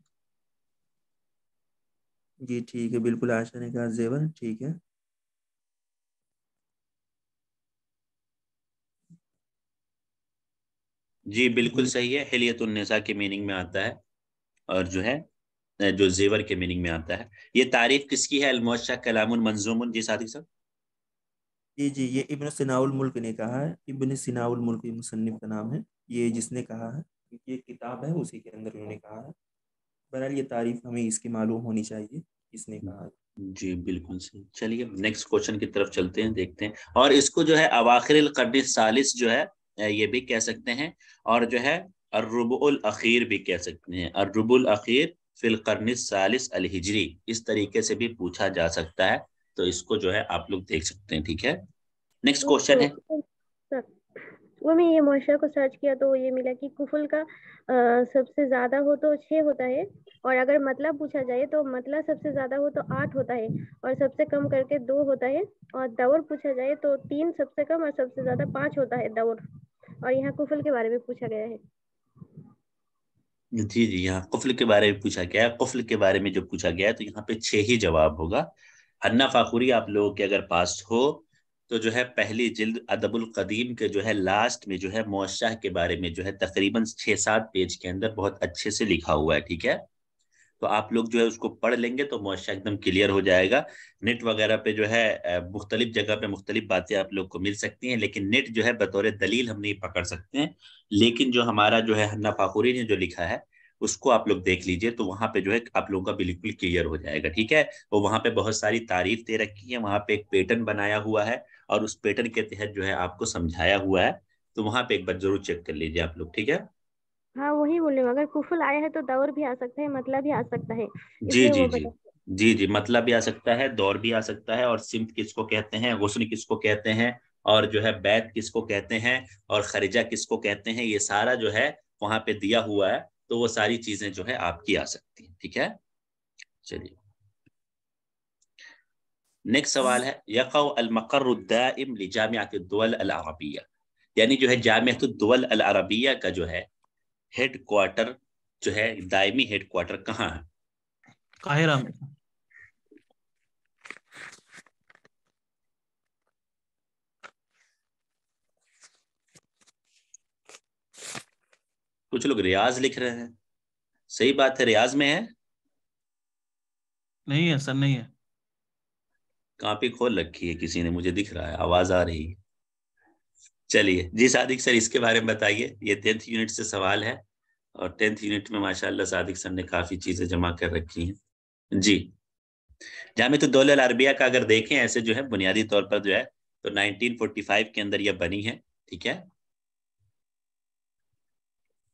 جی ٹھیک ہے، بالکل عائشہ نے کہا زیور، ٹھیک ہے۔ جی بالکل جی صحیح ہے، حلیت النساء کے میننگ میں آتا ہے، اور جو ہے جو زیور کے میننگ میں آتا ہے۔ یہ تعریف کس کی ہے، الموشع کلام منظوم، جی صادق صاحب؟ جی جی، یہ ابن سناء الملک نے کہا ہے، ابن سناء الملک مصنف کا نام ہے، یہ جس نے کہا ہے، کیونکہ یہ کتاب ہے اسی کے اندر انہوں نے کہا ہے۔ بہرحال یہ تعریف ہمیں اس کی معلوم ہونی چاہیے، کس نے کہا ہے۔ جی بالکل صحیح، چلیے نیکسٹ کوشچن کی طرف چلتے ہیں، دیکھتے ہیں، اور اس کو جو ہے اواخر القرن الثالث جو ہے یہ بھی کہہ سکتے ہیں، اور جو ہے الربع الاخیر بھی کہہ سکتے ہیں، الربع الاخیر فی القرن الثالث الہجری، اس طریقے سے بھی پوچھا جا سکتا ہے، تو اس کو جو ہے آپ لوگ دیکھ سکتے ہیں، ٹھیک ہے۔ نیکسٹ کوشچن ہے، سر وہ میں یہ معاشرہ کو سرچ کیا تو یہ ملا کہ کفل کا سب سے زیادہ ہو تو 6 ہوتا ہے، اور اگر مطلب پوچھا جائے تو مطلب سب سے زیادہ ہو تو 8 ہوتا ہے اور سب سے کم کر کے 2 ہوتا ہے، اور دور پوچھا جائے تو 3 سب سے کم اور سب سے زیادہ 5 ہوتا ہے دور. اور یہاں کفل کے بارے میں پوچھا گیا ہے. جی جی، یہاں قفل کے بارے میں پوچھا گیا ہے. قفل کے بارے میں جو پوچھا گیا ہے تو یہاں پہ 6 ہی جواب ہوگا. حنا فاخوری آپ لوگوں کے اگر پاس ہو تو جو ہے پہلی جلد ادب القدیم کے جو ہے لاسٹ میں جو ہے موشح کے بارے میں جو ہے تقریباً 6-7 پیج کے اندر بہت اچھے سے لکھا ہوا ہے. ٹھیک ہے، تو آپ لوگ جو ہے اس کو پڑھ لیں گے تو موشح ایک دم کلیئر ہو جائے گا. نیٹ وغیرہ پہ جو ہے مختلف جگہ پہ مختلف باتیں آپ لوگ کو مل سکتی ہیں، لیکن نیٹ جو ہے بطور دلیل ہم نہیں پکڑ سکتے ہیں. لیکن جو ہمارا جو ہے حنا فاخوری نے جو لکھا ہے اس کو آپ لوگ دیکھ لیجئے تو وہاں پہ جو ہے آپ لوگوں کا بالکل کلیئر ہو جائے گا. ٹھیک ہے، وہ وہاں پہ بہت ساری تعریف دے رکھی ہے، وہاں پہ ایک پیٹرن بنایا ہوا ہے اور اس پیٹرن کے تحت جو ہے آپ کو سمجھایا ہوا ہے. تو وہاں پہ ایک بار ضرور چیک کر لیجئے آپ لوگ. ٹھیک ہے، ہاں وہی بولے، اگر کفل آیا ہے تو دور بھی آ سکتا ہے، مطلب بھی آ سکتا ہے، اس جی لیے جی وہ جی بتا. جی جی، مطلب بھی آ سکتا ہے، دور بھی آ سکتا ہے، اور سمت کس کو کہتے ہیں، غسل کس کو کہتے ہیں، اور جو ہے بیت کس کو کہتے ہیں، اور خرجہ کس کو کہتے ہیں، یہ سارا جو ہے وہاں پہ دیا ہوا ہے. تو وہ ساری چیزیں جو ہے آپ کی آ سکتی ہیں. ٹھیک ہے، چلیے نیکسٹ سوال ہے یقع المقر الدائم لجامعۃ الدول العربیہ، یعنی جو ہے جامعۃ الدول العربیہ کا جو ہے ہیڈ کوارٹر جو ہے دائمی ہیڈ کوارٹر کہاں ہے؟ قاہرہ میں. کچھ لوگ ریاض لکھ رہے ہیں. صحیح بات ہے، ریاض میں ہے. نہیں ہے سر، نہیں ہے. کاپی کھول رکھی ہے کسی نے، مجھے دکھ رہا ہے، آواز آ رہی ہے. چلیے جی صادق سر اس کے بارے میں بتائیے. یہ 10th یونٹ سے سوال ہے اور 10th یونٹ میں ماشاءاللہ صادق سر نے کافی چیزیں جمع کر رکھی ہیں. جی جامعۃ الدول العربیہ کا اگر دیکھیں ایسے جو ہے بنیادی طور پر جو ہے تو 1945 کے اندر یہ بنی ہے. ٹھیک ہے،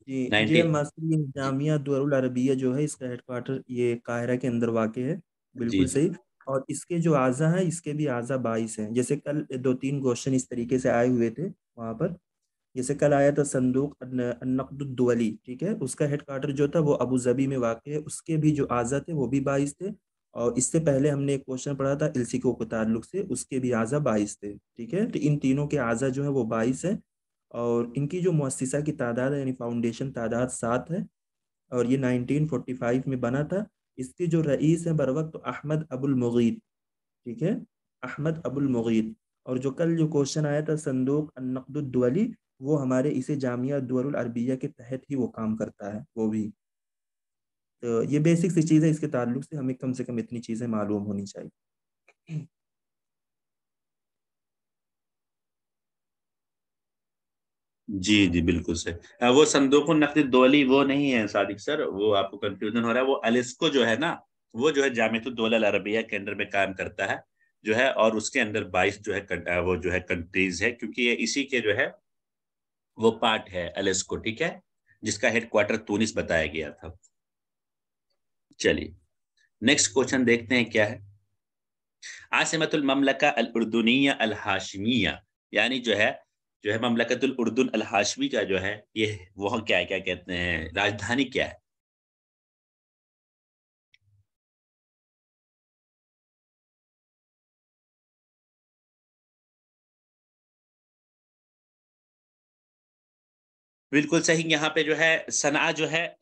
جی 19 یہ مصری جامعہ دول العربیہ جو ہے اس کا ہیڈ کوارٹر یہ قاہرہ کے اندر واقع ہے. جی بالکل جی صحیح. اور اس کے جو اعضاء ہیں اس کے بھی اعضاء 22 ہیں. جیسے کل 2-3 کوشچن اس طریقے سے آئے ہوئے تھے وہاں پر. جیسے کل آیا تھا صندوق النقد الدولی، ٹھیک ہے، اس کا ہیڈ کوارٹر جو تھا وہ ابو ظبی میں واقع ہے. اس کے بھی جو اعضاء تھے وہ بھی 22 تھے. اور اس سے پہلے ہم نے ایک کوشچن پڑھا تھا السیکو کے تعلق سے، اس کے بھی اعضاء 22 تھے. ٹھیک ہے، تو ان تینوں کے اعضاء جو ہیں وہ 22 ہیں. اور ان کی جو مؤسسہ کی تعداد ہے یعنی فاؤنڈیشن تعداد 7 ہے. اور یہ 1945 میں بنا تھا. اس کے جو رئیس ہیں بر وقت احمد ابو المغیث. ٹھیک ہے، احمد ابو المغیث. اور جو کل جو کوشچن آیا تھا صندوق النقد الدولی، وہ ہمارے اسے جامعہ الدول العربیہ کے تحت ہی وہ کام کرتا ہے وہ بھی. تو یہ بیسک سی چیز ہے، اس کے تعلق سے ہمیں کم سے کم اتنی چیزیں معلوم ہونی چاہیے. جی جی بالکل صحیح. وہ صندوق النقد الدولی وہ نہیں ہے صادق سر، وہ آپ کو کنفیوژن ہو رہا ہے. وہ السکو جو ہے نا وہ جو ہے جامعۃ الدول العربیہ کے انڈر میں قائم کرتا ہے جو ہے، اور اس کے اندر 22 جو ہے وہ جو ہے کنٹریز ہے، کیونکہ یہ اسی کے جو ہے وہ پارٹ ہے السکو. ٹھیک ہے، جس کا ہیڈ کوارٹر تونس بتایا گیا تھا. چلیے نیکسٹ کوشچن دیکھتے ہیں کیا ہے. عاصمۃ المملکہ الاردنیہ الہاشمیہ، یعنی جو ہے مملکت الاردن الہاشمی کا جو ہے یہ وہ کیا کہتے ہیں، راجدھانی کیا ہے؟ بالکل صحیح. یہاں پہ جو ہے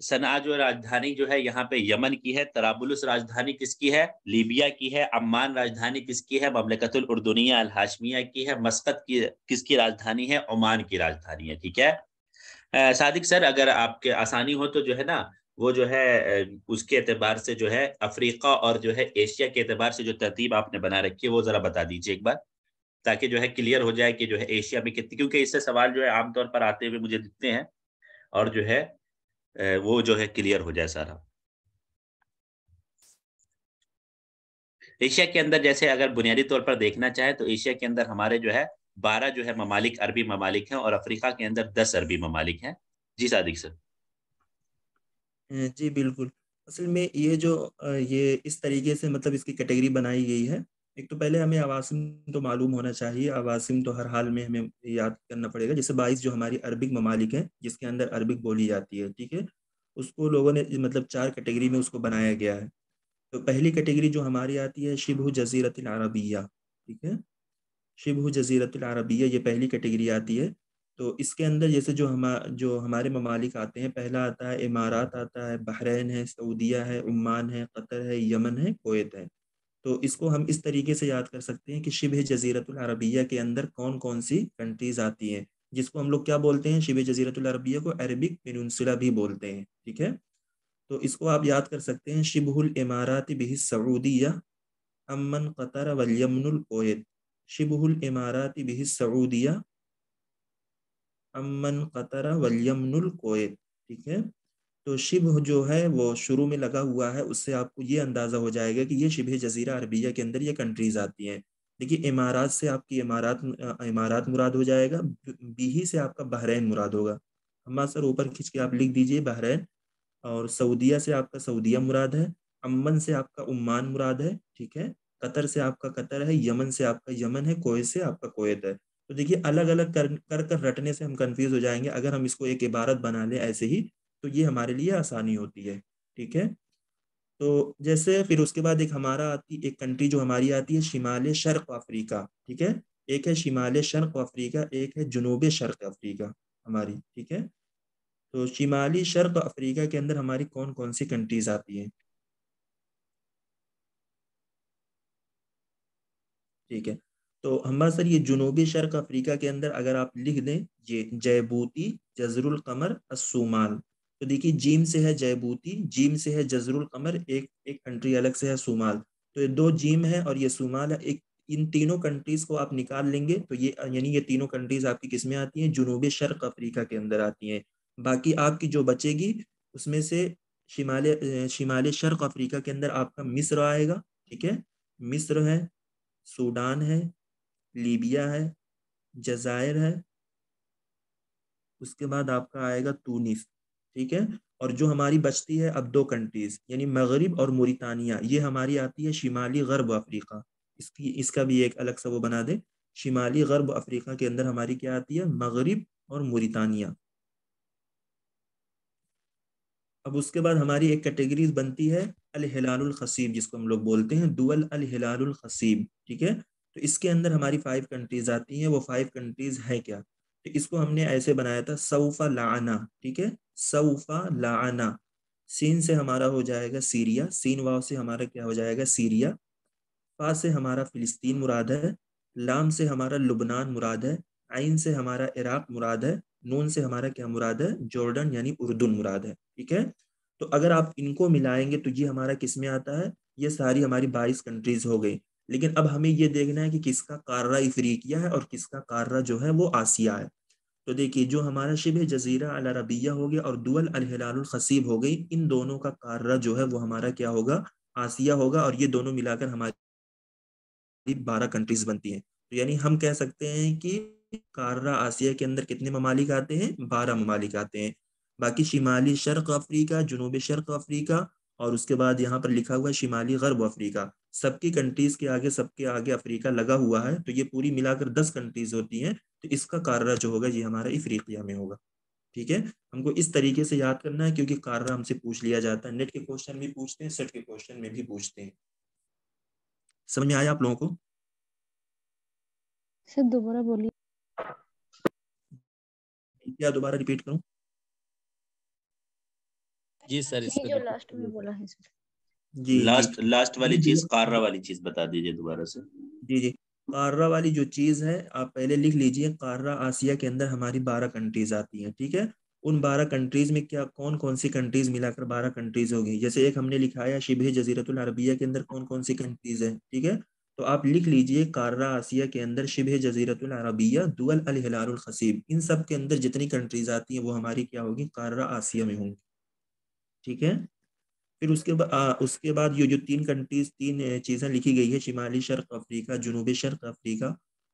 صنعاء جو راجدھانی جو ہے یہاں پہ یمن کی ہے. طرابلس راجدھانی کس کی ہے؟ لیبیا کی ہے. عمان راجدھانی کس کی ہے؟ مملکت الاردنیہ الہاشمیہ کی ہے. مسقط کی کس کی راجدھانی ہے؟ عمان کی راجدھانی ہے. ٹھیک ہے صادق سر، اگر آپ کے آسانی ہو تو جو ہے نا وہ جو ہے اس کے اعتبار سے جو ہے افریقہ اور جو ہے ایشیا کے اعتبار سے جو ترتیب آپ نے بنا رکھی ہے وہ ذرا بتا دیجیے ایک بار، تاکہ جو ہے کلیئر ہو جائے کہ جو ہے ایشیا میں کتنی، کیونکہ اس سے سوال جو ہے عام طور پر آتے ہوئے مجھے دکھتے ہیں اور جو ہے وہ جو ہے کلیئر ہو جائے سارا. ایشیا کے اندر جیسے اگر بنیادی طور پر دیکھنا چاہے تو ایشیا کے اندر ہمارے جو ہے 12 جو ہے ممالک عربی ممالک ہیں، اور افریقہ کے اندر 10 عربی ممالک ہیں. جی صادق سر. جی بالکل. اصل میں یہ جو یہ اس طریقے سے مطلب اس کی کیٹیگری بنائی گئی ہے. ایک تو پہلے ہمیں عواصم تو معلوم ہونا چاہیے، عواصم تو ہر حال میں ہمیں یاد کرنا پڑے گا. جیسے 22 جو ہماری عربک ممالک ہیں جس کے اندر عربک بولی جاتی ہے. ٹھیک ہے، اس کو لوگوں نے مطلب 4 کیٹیگری میں اس کو بنایا گیا ہے. تو پہلی کیٹیگری جو ہماری آتی ہے شبہ جزیرۃ العربیہ، ٹھیک ہے، شبہ جزیرۃ العربیہ یہ پہلی کیٹیگری آتی ہے. تو اس کے اندر جیسے جو ہمارے ممالک آتے ہیں، پہلا آتا ہے امارات آتا ہے، بحرین ہے، سعودیہ ہے، عمان ہے، قطر ہے، یمن ہے، کویت ہے. تو اس کو ہم اس طریقے سے یاد کر سکتے ہیں کہ شبہ جزیرۃ العربیہ کے اندر کون کون سی کنٹریز آتی ہیں، جس کو ہم لوگ کیا بولتے ہیں، شبہ جزیرۃ العربیہ کو عربک پیننسولا بھی بولتے ہیں. ٹھیک ہے، تو اس کو آپ یاد کر سکتے ہیں شبہ الامارات بہ السعودیہ امن قطر والیمن الکویت. شبہ الامارات بہ السعودیہ امن قطر والیمن الکویت. ٹھیک ہے، تو شبہ جو ہے وہ شروع میں لگا ہوا ہے، اس سے آپ کو یہ اندازہ ہو جائے گا کہ یہ شبہ جزیرہ عربیہ کے اندر یہ کنٹریز آتی ہیں. دیکھیے امارات سے آپ کی امارات مراد ہو جائے گا، بیہی سے آپ کا بحرین مراد ہوگا. ہما سر اوپر کھینچ کے آپ لکھ دیجئے بحرین. اور سعودیہ سے آپ کا سعودیہ مراد ہے، امن سے آپ کا عمان مراد ہے، ٹھیک ہے، قطر سے آپ کا قطر ہے، یمن سے آپ کا یمن ہے، کویت سے آپ کا کویت ہے. تو دیکھیے الگ الگ کر رٹنے سے ہم کنفیوز ہو جائیں گے. اگر ہم اس کو ایک عبارت بنا لیں ایسے ہی تو یہ ہمارے لیے آسانی ہوتی ہے. ٹھیک ہے، تو جیسے پھر اس کے بعد ایک کنٹری جو ہماری آتی ہے شمال شرق افریقہ. ٹھیک ہے، ایک ہے شمال شرق افریقہ، ایک ہے جنوب شرق افریقہ ہماری. ٹھیک ہے، تو شمالی شرق افریقہ کے اندر ہماری کون کون سی کنٹریز آتی ہیں. ٹھیک ہے، تو ہمارا سر یہ جنوبی شرق افریقہ کے اندر اگر آپ لکھ دیں یہ جیبوتی، جزر القمر، الصومال. تو دیکھیے جیم سے ہے جیبوتی، جیم سے ہے جزر القمر، ایک کنٹری الگ سے ہے صومال. تو یہ 2 جیم ہے اور یہ صومال ہے. ان تینوں کنٹریز کو آپ نکال لیں گے تو یہ تینوں کنٹریز آپ کی کس میں آتی ہیں، جنوبی شرق افریقہ کے اندر آتی ہیں. باقی آپ کی جو بچے گی اس میں سے شمال شرق افریقہ کے اندر آپ کا مصر آئے گا. ٹھیک ہے، مصر ہے، سوڈان ہے، لیبیا ہے، جزائر ہے، اس کے بعد آپ کا آئے گا تونس. ٹھیک ہے، اور جو ہماری بچتی ہے اب 2 کنٹریز یعنی مغرب اور موریتانیہ، یہ ہماری آتی ہے شمالی غرب افریقہ. اس کا بھی ایک الگ سا وہ بنا دے. شمالی غرب افریقہ کے اندر ہماری کیا آتی ہے، مغرب اور موریتانیہ. اب اس کے بعد ہماری ایک کیٹیگریز بنتی ہے الہلال الخصیب، جس کو ہم لوگ بولتے ہیں دول الہلال الخصیب. ٹھیک ہے، تو اس کے اندر ہماری 5 کنٹریز آتی ہیں. وہ 5 کنٹریز ہے کیا، تو اس کو ہم نے ایسے بنایا تھا سوف لعنا. ٹھیک ہے، سوف لعنا. سین سے ہمارا ہو جائے گا سیریا، سین واو سے ہمارا کیا ہو جائے گا سیریا. فا سے ہمارا فلسطین مراد ہے، لام سے ہمارا لبنان مراد ہے، عین سے ہمارا عراق مراد ہے، نون سے ہمارا کیا مراد ہے، جارڈن یعنی اردن مراد ہے. ٹھیک ہے، تو اگر آپ ان کو ملائیں گے تو یہ ہمارا کس میں آتا ہے، یہ ساری ہماری 22 کنٹریز ہو گئی. لیکن اب ہمیں یہ دیکھنا ہے کہ کس کا قارہ افریقیہ ہے اور کس کا قارہ جو ہے وہ آسیہ ہے. تو دیکھیے جو ہمارا شبہ جزیرہ العربیہ ہو گیا اور دول الہلال الخصیب ہو گئی، ان دونوں کا قارہ جو ہے وہ ہمارا کیا ہوگا، آسیہ ہوگا. اور یہ دونوں ملا کر ہماری 12 کنٹریز بنتی ہیں. تو یعنی ہم کہہ سکتے ہیں کہ قارہ آسیہ کے اندر کتنے ممالک آتے ہیں، 12 ممالک آتے ہیں. باقی شمالی شرق افریقہ، جنوبی شرق افریقہ اور اس کے بعد یہاں پر لکھا ہوا ہے شمالی غرب افریقہ، سب کی کنٹریز کے آگے سب کے آگے افریقہ لگا ہوا ہے. تو یہ پوری ملا کر 10 کنٹریز ہوتی ہیں. تو اس کا قارہ جو ہوگا یہ ہمارا افریقیہ میں ہوگا. ٹھیک ہے، ہم کو اس طریقے سے یاد کرنا ہے کیونکہ قارہ ہم سے پوچھ لیا جاتا ہے، نیٹ کے کوشچن بھی پوچھتے ہیں، سیٹ کے کوشچن میں بھی پوچھتے ہیں. سمجھ میں آیا آپ لوگوں کو؟ سر دوبارہ بولیے. کیا دوبارہ ریپیٹ کروں؟ جی سر اس جو لاسٹ میں بولا ہے سر. جی لاسٹ والی چیز قارہ والی چیز بتا دیجیے دوبارہ سے. جی قارہ والی جو چیز ہے آپ پہلے لکھ لیجئے. قارہ آسیہ کے اندر ہماری 12 کنٹریز آتی ہیں. ٹھیک ہے، ان 12 کنٹریز میں کیا کون کون سی کنٹریز ملا کر 12 کنٹریز ہوگی. جیسے ایک ہم نے لکھایا شبہ جزیرۃ العربیہ کے اندر کون کون سی کنٹریز ہیں. ٹھیک ہے، تو آپ لکھ لیجئے قارہ آسیہ کے اندر شبہ جزیرۃ العربیہ دول الہلال الخصیب، ان سب کے اندر جتنی کنٹریز آتی ہیں وہ ہماری کیا ہوگی، قارہ آسیہ میں ہوں گی. ٹھیک ہے، پھر اس کے بعد یہ جو 3 کنٹریز 3 چیزیں لکھی گئی ہے، شمالی شرق افریقہ، جنوبی شرق افریقہ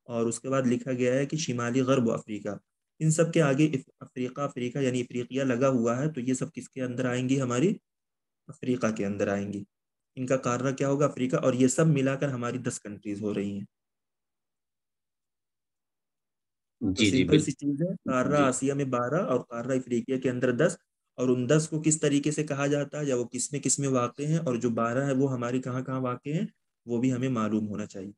اور اس کے بعد لکھا گیا ہے کہ شمالی غرب افریقہ. ان سب کے آگے افریقہ یعنی افریقیہ لگا ہوا ہے. تو یہ سب کس کے اندر آئیں گی، ہماری افریقہ کے اندر آئیں گی. ان کا قارہ کیا ہوگا، افریقہ. اور یہ سب ملا کر ہماری 10 کنٹریز ہو رہی ہیں. تو جی سمپل سی چیز ہے، قارہ جی آسیہ میں 12 اور قارہ افریقیہ کے اندر 10. اور ان 10 کو کس طریقے سے کہا جاتا ہے یا وہ کس میں واقع ہیں، اور جو 12 ہے وہ ہماری کہاں کہاں واقع ہیں، وہ بھی ہمیں معلوم ہونا چاہیے۔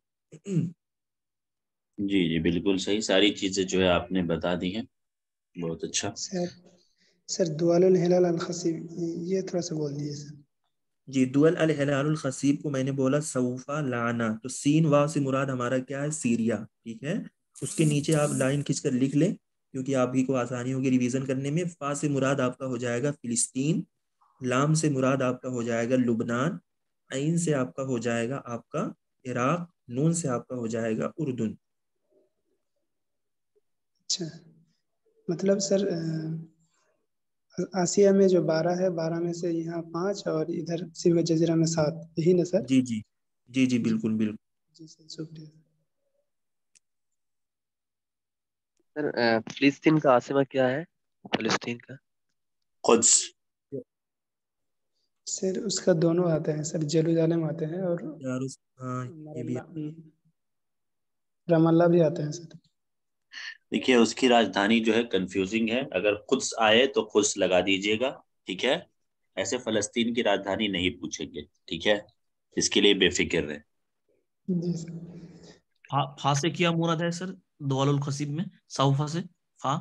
جی جی بالکل صحیح، ساری چیزیں جو ہے آپ نے بتا دی ہیں، بہت اچھا۔ سر دوال الہلال الخصیب یہ تھوڑا سا بول دیجیے سر۔ جی، دول الہلال الخصیب کو میں نے بولا سوفا لانا، تو سین واو سے مراد ہمارا کیا ہے؟ سیریا، ٹھیک ہے۔ اس کے نیچے آپ لائن کھینچ کر لکھ لیں کیونکہ آپ ہی کو آسانی ہوگی ریویژن کرنے میں۔ فا سے مراد آپ کا ہو جائے گا فلسطین، لام سے مراد آپ کا ہو جائے گا لبنان، عین سے آپ کا ہو جائے گا آپ کا عراق، نون سے آپ کا ہو جائے گا اردن۔ اچھا، مطلب سر آسیہ میں جو 12 ہے، 12 میں سے یہاں 5 اور ادھر سیوہ جزیرہ میں 7، یہی نا سر؟ جی جی جی جی بالکل بالکل۔ جی سر شکریہ۔ سر فلسطین کا عاصمہ کیا ہے؟ فلسطین کا قدس۔ سر اس کا دونوں آتے ہیں سر، جیروزالم آتے ہیں اور ہاں یہ بھی رام اللہ بھی آتے ہیں سر۔ دیکھیے اس کی راجدھانی جو ہے کنفیوزنگ ہے، اگر قدس آئے تو قدس لگا دیجئے گا، ٹھیک ہے؟ ایسے فلسطین کی راجدھانی نہیں پوچھیں گے، ٹھیک ہے؟ اس کے لیے بے فکر رہے۔ جی سر۔ فا سے کیا مراد ہے سر دوال الخصیب میں؟ سوفا سے فا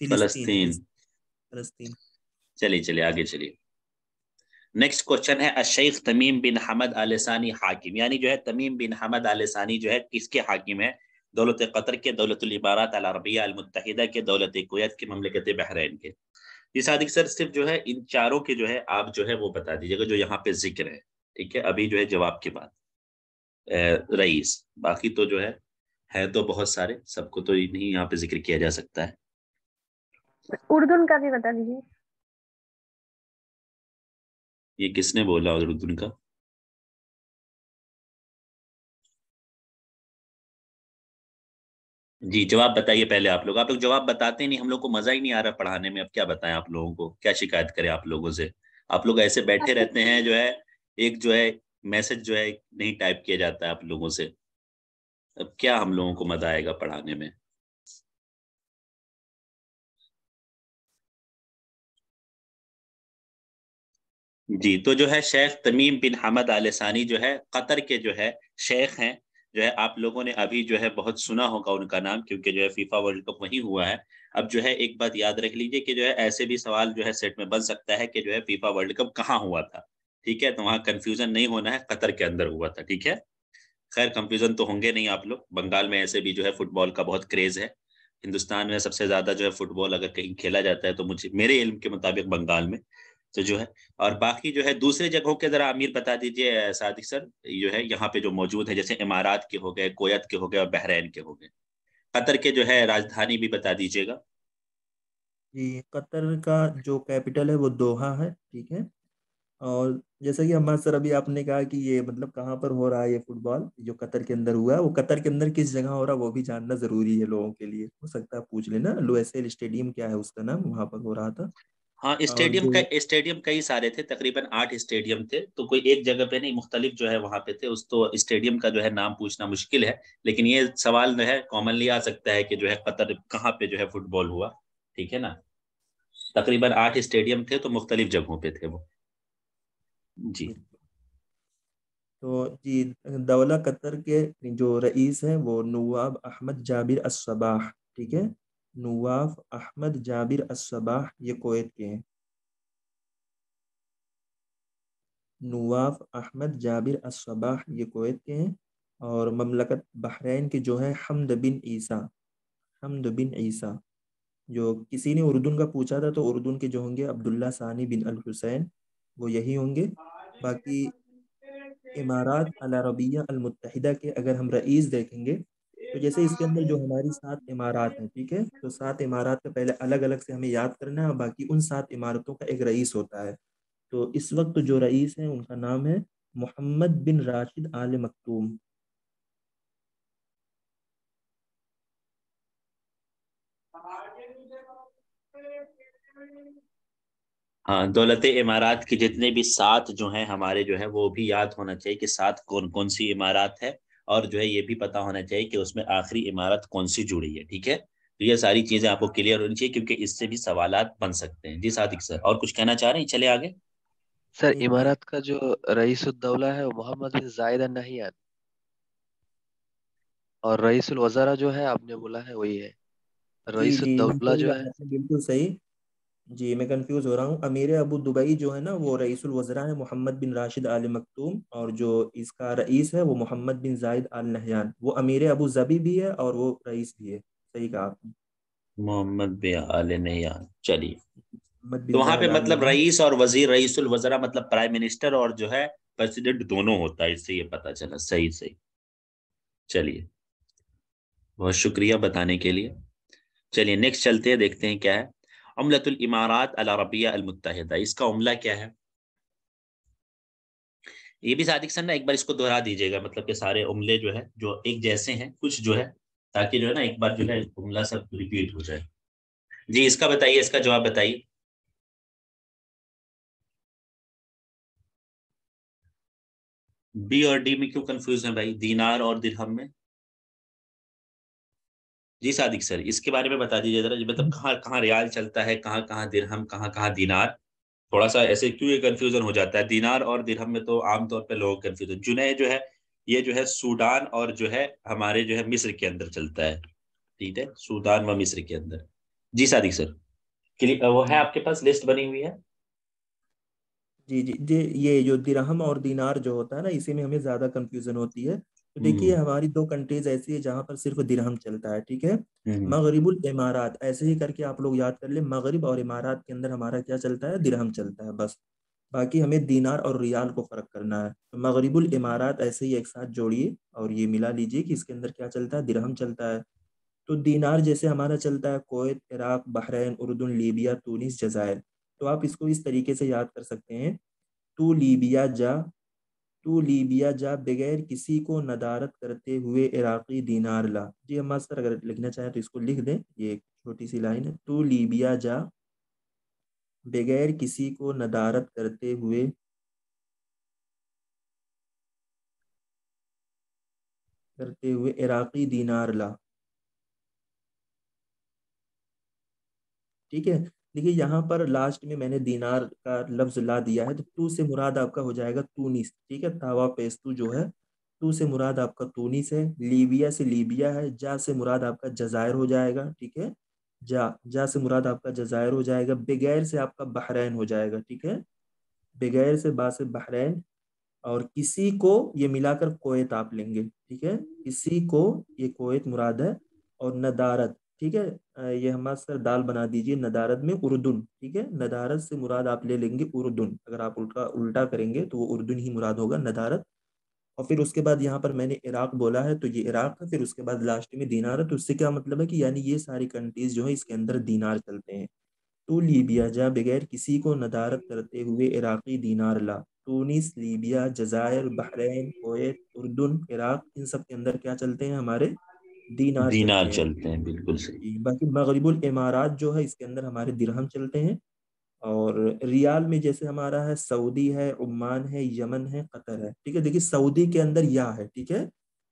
فلسطین۔ فلسطین۔ چلیے آگے چلیے۔ نیکسٹ کوشچن ہے الشیخ تمیم بن حمد آل ثانی حاکم، یعنی جو ہے تمیم بن حمد آل ثانی جو ہے کس کے حاکم ہے؟ دولت قطر کے، دولت الامارات العربیہ المتحدہ کے، دولت کویت کے، مملکت بحرین کے۔ یہ صادق سر صرف جو ہے ان چاروں کے جو ہے آپ جو ہے وہ بتا دیجیے گا جو یہاں پہ ذکر ہے، ٹھیک ہے؟ ابھی جو ہے جواب کے بعد رئیس، باقی تو جو ہے تو بہت سارے، سب کو تو نہیں یہاں پہ ذکر کیا جا سکتا ہے۔ اردن کا بھی بتا دیجیے۔ یہ کس نے بولا اردن کا؟ جی جواب بتائیے پہلے، آپ لوگ جواب بتاتے نہیں، ہم لوگ کو مزہ ہی نہیں آ رہا پڑھانے میں، اب کیا بتائیں آپ لوگوں کو، کیا شکایت کریں آپ لوگوں سے؟ آپ لوگ ایسے بیٹھے رہتے ہیں، جو ہے ایک جو ہے میسج جو ہے نہیں ٹائپ کیا جاتا ہے آپ لوگوں سے، اب کیا ہم لوگوں کو مزہ آئے گا پڑھانے میں؟ جی تو جو ہے شیخ تمیم بن حمد آل ثانی جو ہے قطر کے جو ہے شیخ ہیں، جو ہے آپ لوگوں نے ابھی جو ہے بہت سنا ہوگا ان کا نام، کیونکہ جو ہے فیفا ورلڈ کپ وہیں ہوا ہے۔ اب جو ہے ایک بات یاد رکھ لیجئے کہ جو ہے ایسے بھی سوال جو ہے سیٹ میں بن سکتا ہے کہ جو ہے فیفا ورلڈ کپ کہاں ہوا تھا، ٹھیک ہے؟ تو وہاں کنفیوژن نہیں ہونا ہے، قطر کے اندر ہوا تھا، ٹھیک ہے؟ خیر کنفیوژن تو ہوں گے نہیں آپ لوگ، بنگال میں ایسے بھی جو ہے فٹ بال کا بہت کریز ہے، ہندوستان میں سب سے زیادہ جو ہے فٹ بال اگر کہیں کھیلا جاتا ہے تو میرے علم کے مطابق بنگال میں تو جو ہے، اور باقی جو ہے دوسرے جگہوں کے ذرا امیر بتا دیجئے صادق سر، جو ہے یہاں پہ جو موجود ہے، جیسے امارات کے ہو گئے، کویت کے ہو گئے اور بحرین کے ہو گئے۔ قطر کے جو ہے راجدھانی بھی بتا دیجئے گا۔ جی قطر کا جو کیپٹل ہے وہ دوحہ ہے، ٹھیک ہے۔ اور جیسا کہ ہمارا سر ابھی آپ نے کہا کہ یہ مطلب کہاں پر ہو رہا ہے یہ فٹ بال جو قطر کے اندر ہوا ہے، وہ قطر کے اندر کس جگہ ہو رہا ہے وہ بھی جاننا ضروری ہے لوگوں کے لیے، ہو سکتا ہے پوچھ لینا، لوئیسیل اسٹیڈیم کیا ہے اس کا نام، وہاں پر ہو رہا تھا۔ ہاں اور جو اسٹیڈیم کئی سارے تھے، تقریباً 8 اسٹیڈیم تھے، تو کوئی ایک جگہ پہ نہیں، مختلف جو ہے وہاں پہ تھے، اس تو اسٹیڈیم کا جو ہے نام پوچھنا مشکل ہے، لیکن یہ سوال جو ہے کامنلی آ سکتا ہے کہ جو ہے قطر کہاں پہ جو ہے فٹ بال ہوا، ٹھیک ہے نا؟ تقریباً 8 اسٹیڈیم تھے تو مختلف جگہوں پہ تھے وہ۔ جی تو جی دولہ قطر کے جو رئیس ہیں وہ نواب احمد جابر الصباح، ٹھیک ہے، نواف احمد جابر الصباح، یہ کویت کے ہیں۔ نواف احمد جابر الصباح یہ کویت کے ہیں۔ اور مملکت بحرین کے جو ہے حمد بن عیسیٰ، جو کسی نے اردن کا پوچھا تھا تو اردن کے جو ہوں گے عبداللہ ثانی بن الحسین، وہ یہی ہوں گے۔ باقی امارات العربیہ المتحدہ کے اگر ہم رئیس دیکھیں گے تو جیسے اس کے اندر جو ہماری 7 امارات ہیں، ٹھیک ہے، تو 7 امارات کا پہلے الگ الگ سے ہمیں یاد کرنا ہے، اور باقی ان 7 امارتوں کا ایک رئیس ہوتا ہے۔ تو اس وقت جو رئیس ہیں ان کا نام ہے محمد بن راشد آل مکتوم۔ ہاں، دولت امارات کی جتنے بھی 7 جو ہیں ہمارے جو ہے وہ بھی یاد ہونا چاہیے کہ 7 کون کون سی عمارات ہے، اور جو ہے یہ بھی پتا ہونا چاہیے کہ اس میں آخری عمارت کون سی جڑی ہے، ٹھیک ہے؟ تو یہ ساری چیزیں آپ کو کلیئر ہونی چاہیے کیونکہ اس سے بھی سوالات بن سکتے ہیں. جی صادق سر اور کچھ کہنا چاہ رہے ہیں؟ چلے آگے. سر امارات کا جو رئیس الدولہ ہے وہ محمد بن زائد النہیان، اور رئیس الوزراء جو ہے آپ نے بولا ہے وہی ہے. جی رئیس جی الدولہ بالکل، جو ہے آپ نے بالکل صحیح. جی میں کنفیوز ہو رہا ہوں. امیر ابو دبئی جو ہے نا وہ رئیس الوزراء ہے محمد بن راشد آل مکتوم، اور جو اس کا رئیس ہے وہ محمد بن زائد آل نہیان. وہ امیر ابو ظبی بھی ہے اور وہ رئیس بھی ہے. صحیح کہا آپ نے. محمد بن آل نہیان. چلیے محمد تو بن وہاں پہ زائد آل مطلب نہیان. رئیس اور وزیر، رئیس الوزراء مطلب پرائم منسٹر اور جو ہے پریسیڈنٹ دونوں ہوتا ہے، اس سے یہ پتا چلا. صحیح صحیح. چلیے بہت شکریہ بتانے کے لیے. چلیے نیکسٹ چلتے ہیں، دیکھتے ہیں کیا ہے. عملۃ الامارات العربیہ المتحدہ، اس کا عملہ کیا ہے؟ یہ بھی صادق سر نا ایک بار اس کو دہرا دیجیے گا، مطلب کہ سارے عملے جو ہے جو ایک جیسے ہیں کچھ جو ہے، تاکہ جو ہے نا ایک بار جو ہے عملہ سب ریپیٹ ہو جائے. جی اس کا بتائیے، اس کا جواب بتائیے. بی اور ڈی میں کیوں کنفیوز ہیں بھائی، دینار اور درہم میں؟ جی صادق سر اس کے بارے میں بتا دیجیے ذرا، مطلب کہاں کہاں ریال چلتا ہے، کہاں کہاں درہم، کہاں کہاں دینار. تھوڑا سا ایسے کیوں یہ کنفیوژن ہو جاتا ہے؟ دینار اور درہم میں تو عام طور پہ لوگ کنفیوژن. جنید جو ہے یہ جو ہے سوڈان اور جو ہے ہمارے جو ہے مصر کے اندر چلتا ہے. ٹھیک ہے، سوڈان و مصر کے اندر. جی صادق سر وہ ہے آپ کے پاس لسٹ بنی ہوئی ہے؟ جی جی جی یہ جو درہم اور دینار جو ہوتا ہے نا اسی میں ہمیں زیادہ کنفیوژن ہوتی ہے. تو دیکھیے ہماری دو کنٹریز ایسی ہے جہاں پر صرف درہم چلتا ہے. ٹھیک ہے، مغرب الامارات ایسے ہی کر کے آپ لوگ یاد کر لیں. مغرب اور امارات کے اندر ہمارا کیا چلتا ہے؟ درہم چلتا ہے بس. باقی ہمیں دینار اور ریال کو فرق کرنا ہے. تو مغرب الامارات ایسے ہی ایک ساتھ جوڑیے اور یہ ملا لیجئے کہ اس کے اندر کیا چلتا ہے؟ درہم چلتا ہے. تو دینار جیسے ہمارا چلتا ہے کویت، عراق، بحرین، اردن، لیبیا، تونس، جزائر. تو آپ اس کو اس طریقے سے یاد کر سکتے ہیں: تو لیبیا جا، تو لیبیا جا بغیر کسی کو ندارت کرتے ہوئے عراقی دینار لا. جی ہم ماسٹر اگر لکھنا چاہیں تو اس کو لکھ دیں، یہ ایک چھوٹی سی لائن ہے. تو لیبیا جا بغیر کسی کو ندارت کرتے ہوئے عراقی دینار لا. ٹھیک ہے، دیکھیے یہاں پر لاسٹ میں نے دینار کا لفظ لا دیا ہے. تو سے مراد آپ کا ہو جائے گا تونس. ٹھیک ہے، تاوا پیستو جو ہے تو سے مراد آپ کا تونس ہے. لیبیا سے لیبیا ہے. جا سے مراد آپ کا جزائر ہو جائے گا. ٹھیک ہے، جا سے مراد آپ کا جزائر ہو جائے گا. بغیر سے آپ کا بحرین ہو جائے گا. ٹھیک ہے، بغیر سے با سے بحرین، اور کسی کو یہ ملا کر کویت آپ لیں گے. ٹھیک ہے، کسی کو یہ کویت مراد ہے. اور ندارت، ٹھیک ہے، یہ ہمارا سر دال بنا دیجئے ندارت میں اردن. ٹھیک ہے، ندارت سے مراد آپ لے لیں گے اردن. اگر آپ الٹا کریں گے تو وہ اردن ہی مراد ہوگا ندارت. اور پھر اس کے بعد یہاں پر میں نے عراق بولا ہے تو یہ عراق ہے. پھر اس کے بعد لاسٹ میں دینار ہے. تو اس سے کیا مطلب ہے کہ یعنی یہ ساری کنٹریز جو ہے اس کے اندر دینار چلتے ہیں. تو لیبیا جا بغیر کسی کو ندارت کرتے ہوئے عراقی دینار لا. تونس، لیبیا، جزائر، بحرین، کویت، اردن، عراق، ان سب کے اندر کیا چلتے ہیں؟ ہمارے دینار دینار چلتے ہیں. چلتے ہیں، بالکل صحیح. باقی مغرب الامارات جو ہے اس کے اندر ہمارے درہم چلتے ہیں. اور ریال میں جیسے ہمارا ہے سعودی ہے، عمان ہے، یمن ہے، قطر ہے. ٹھیک ہے، دیکھیے سعودی کے اندر یا ہے. ٹھیک ہے،